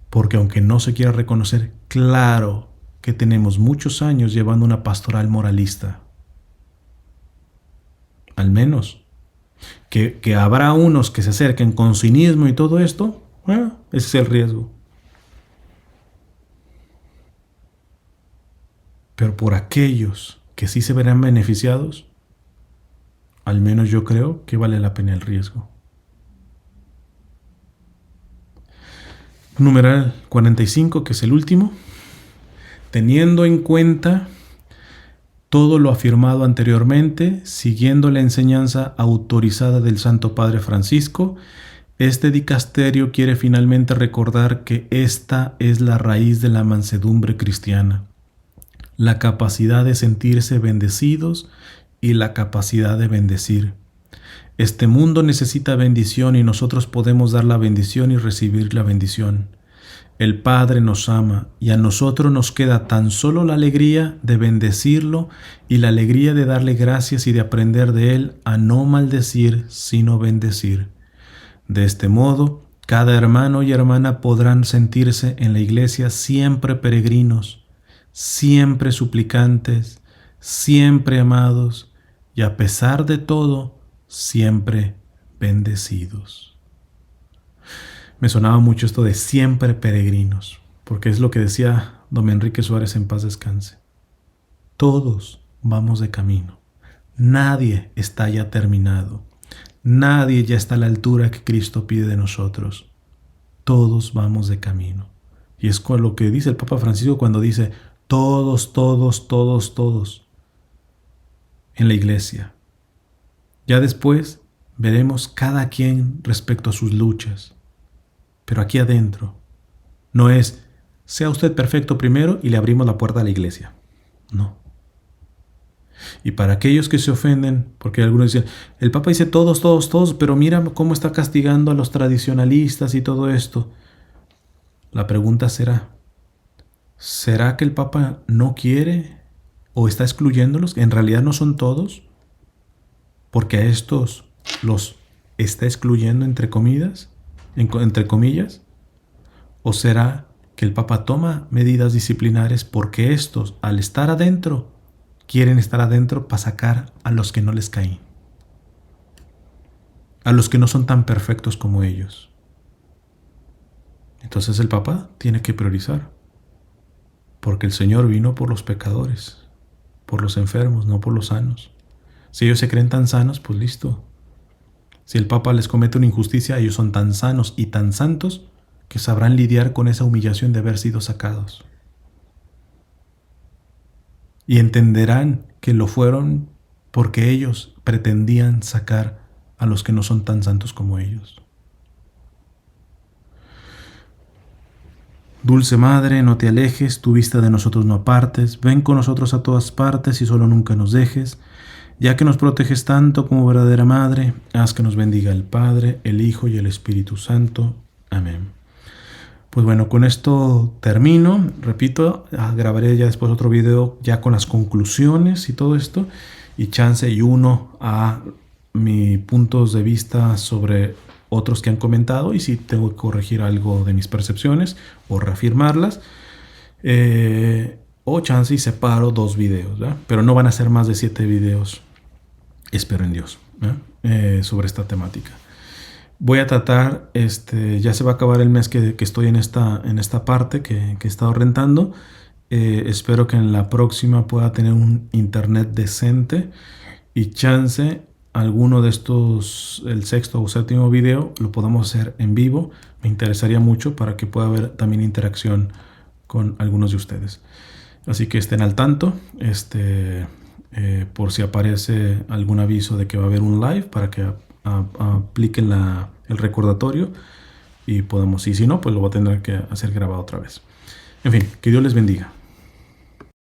porque aunque no se quiera reconocer, claro que tenemos muchos años llevando una pastoral moralista. Al menos que habrá unos que se acerquen con cinismo y todo esto, ese es el riesgo. Pero por aquellos que sí se verán beneficiados, al menos yo creo que vale la pena el riesgo. Numeral 45, que es el último. Teniendo en cuenta todo lo afirmado anteriormente, siguiendo la enseñanza autorizada del Santo Padre Francisco, este dicasterio quiere finalmente recordar que esta es la raíz de la mansedumbre cristiana, la capacidad de sentirse bendecidos y la capacidad de bendecir. Este mundo necesita bendición y nosotros podemos dar la bendición y recibir la bendición. El Padre nos ama y a nosotros nos queda tan solo la alegría de bendecirlo y la alegría de darle gracias y de aprender de Él a no maldecir, sino bendecir. De este modo, cada hermano y hermana podrán sentirse en la iglesia siempre peregrinos, siempre suplicantes, siempre amados y a pesar de todo, siempre bendecidos. Me sonaba mucho esto de siempre peregrinos, porque es lo que decía don Enrique Suárez, en paz descanse. Todos vamos de camino. Nadie está ya terminado. Nadie ya está a la altura que Cristo pide de nosotros. Todos vamos de camino. Y es con lo que dice el Papa Francisco cuando dice todos, todos, todos, todos en la iglesia. Ya después veremos cada quien respecto a sus luchas. Pero aquí adentro no es sea usted perfecto primero y le abrimos la puerta a la iglesia. No. Y para aquellos que se ofenden, porque algunos dicen, el Papa dice todos, todos, todos, pero mira cómo está castigando a los tradicionalistas y todo esto. La pregunta será, ¿será que el Papa no quiere o está excluyéndolos? ¿En realidad no son todos? Porque a estos los está excluyendo entre comillas. ¿O será que el Papa toma medidas disciplinarias porque estos, al estar adentro, quieren estar adentro para sacar a los que no les caen, a los que no son tan perfectos como ellos? Entonces el Papa tiene que priorizar, porque el Señor vino por los pecadores, por los enfermos, no por los sanos. Si ellos se creen tan sanos, pues listo. Si el Papa les comete una injusticia, ellos son tan sanos y tan santos que sabrán lidiar con esa humillación de haber sido sacados. Y entenderán que lo fueron porque ellos pretendían sacar a los que no son tan santos como ellos. Dulce Madre, no te alejes, tu vista de nosotros no apartes, ven con nosotros a todas partes y solo nunca nos dejes. Ya que nos proteges tanto como verdadera Madre, haz que nos bendiga el Padre, el Hijo y el Espíritu Santo. Amén. Pues bueno, con esto termino. Repito, grabaré ya después otro video ya con las conclusiones y todo esto. Y chance y uno a mis puntos de vista sobre otros que han comentado. Y si tengo que corregir algo de mis percepciones o reafirmarlas. O chance y separo 2 videos, ¿verdad? Pero no van a ser más de 7 videos, espero en Dios, sobre esta temática. Voy a tratar, ya se va a acabar el mes que estoy en esta parte que he estado rentando. Espero que en la próxima pueda tener un internet decente y chance alguno de estos, el 6º o 7º video, lo podamos hacer en vivo. Me interesaría mucho para que pueda haber también interacción con algunos de ustedes. Así que estén al tanto, por si aparece algún aviso de que va a haber un live para que apliquen el recordatorio y podamos, y si no, pues lo voy a tener que hacer grabado otra vez. En fin, que Dios les bendiga.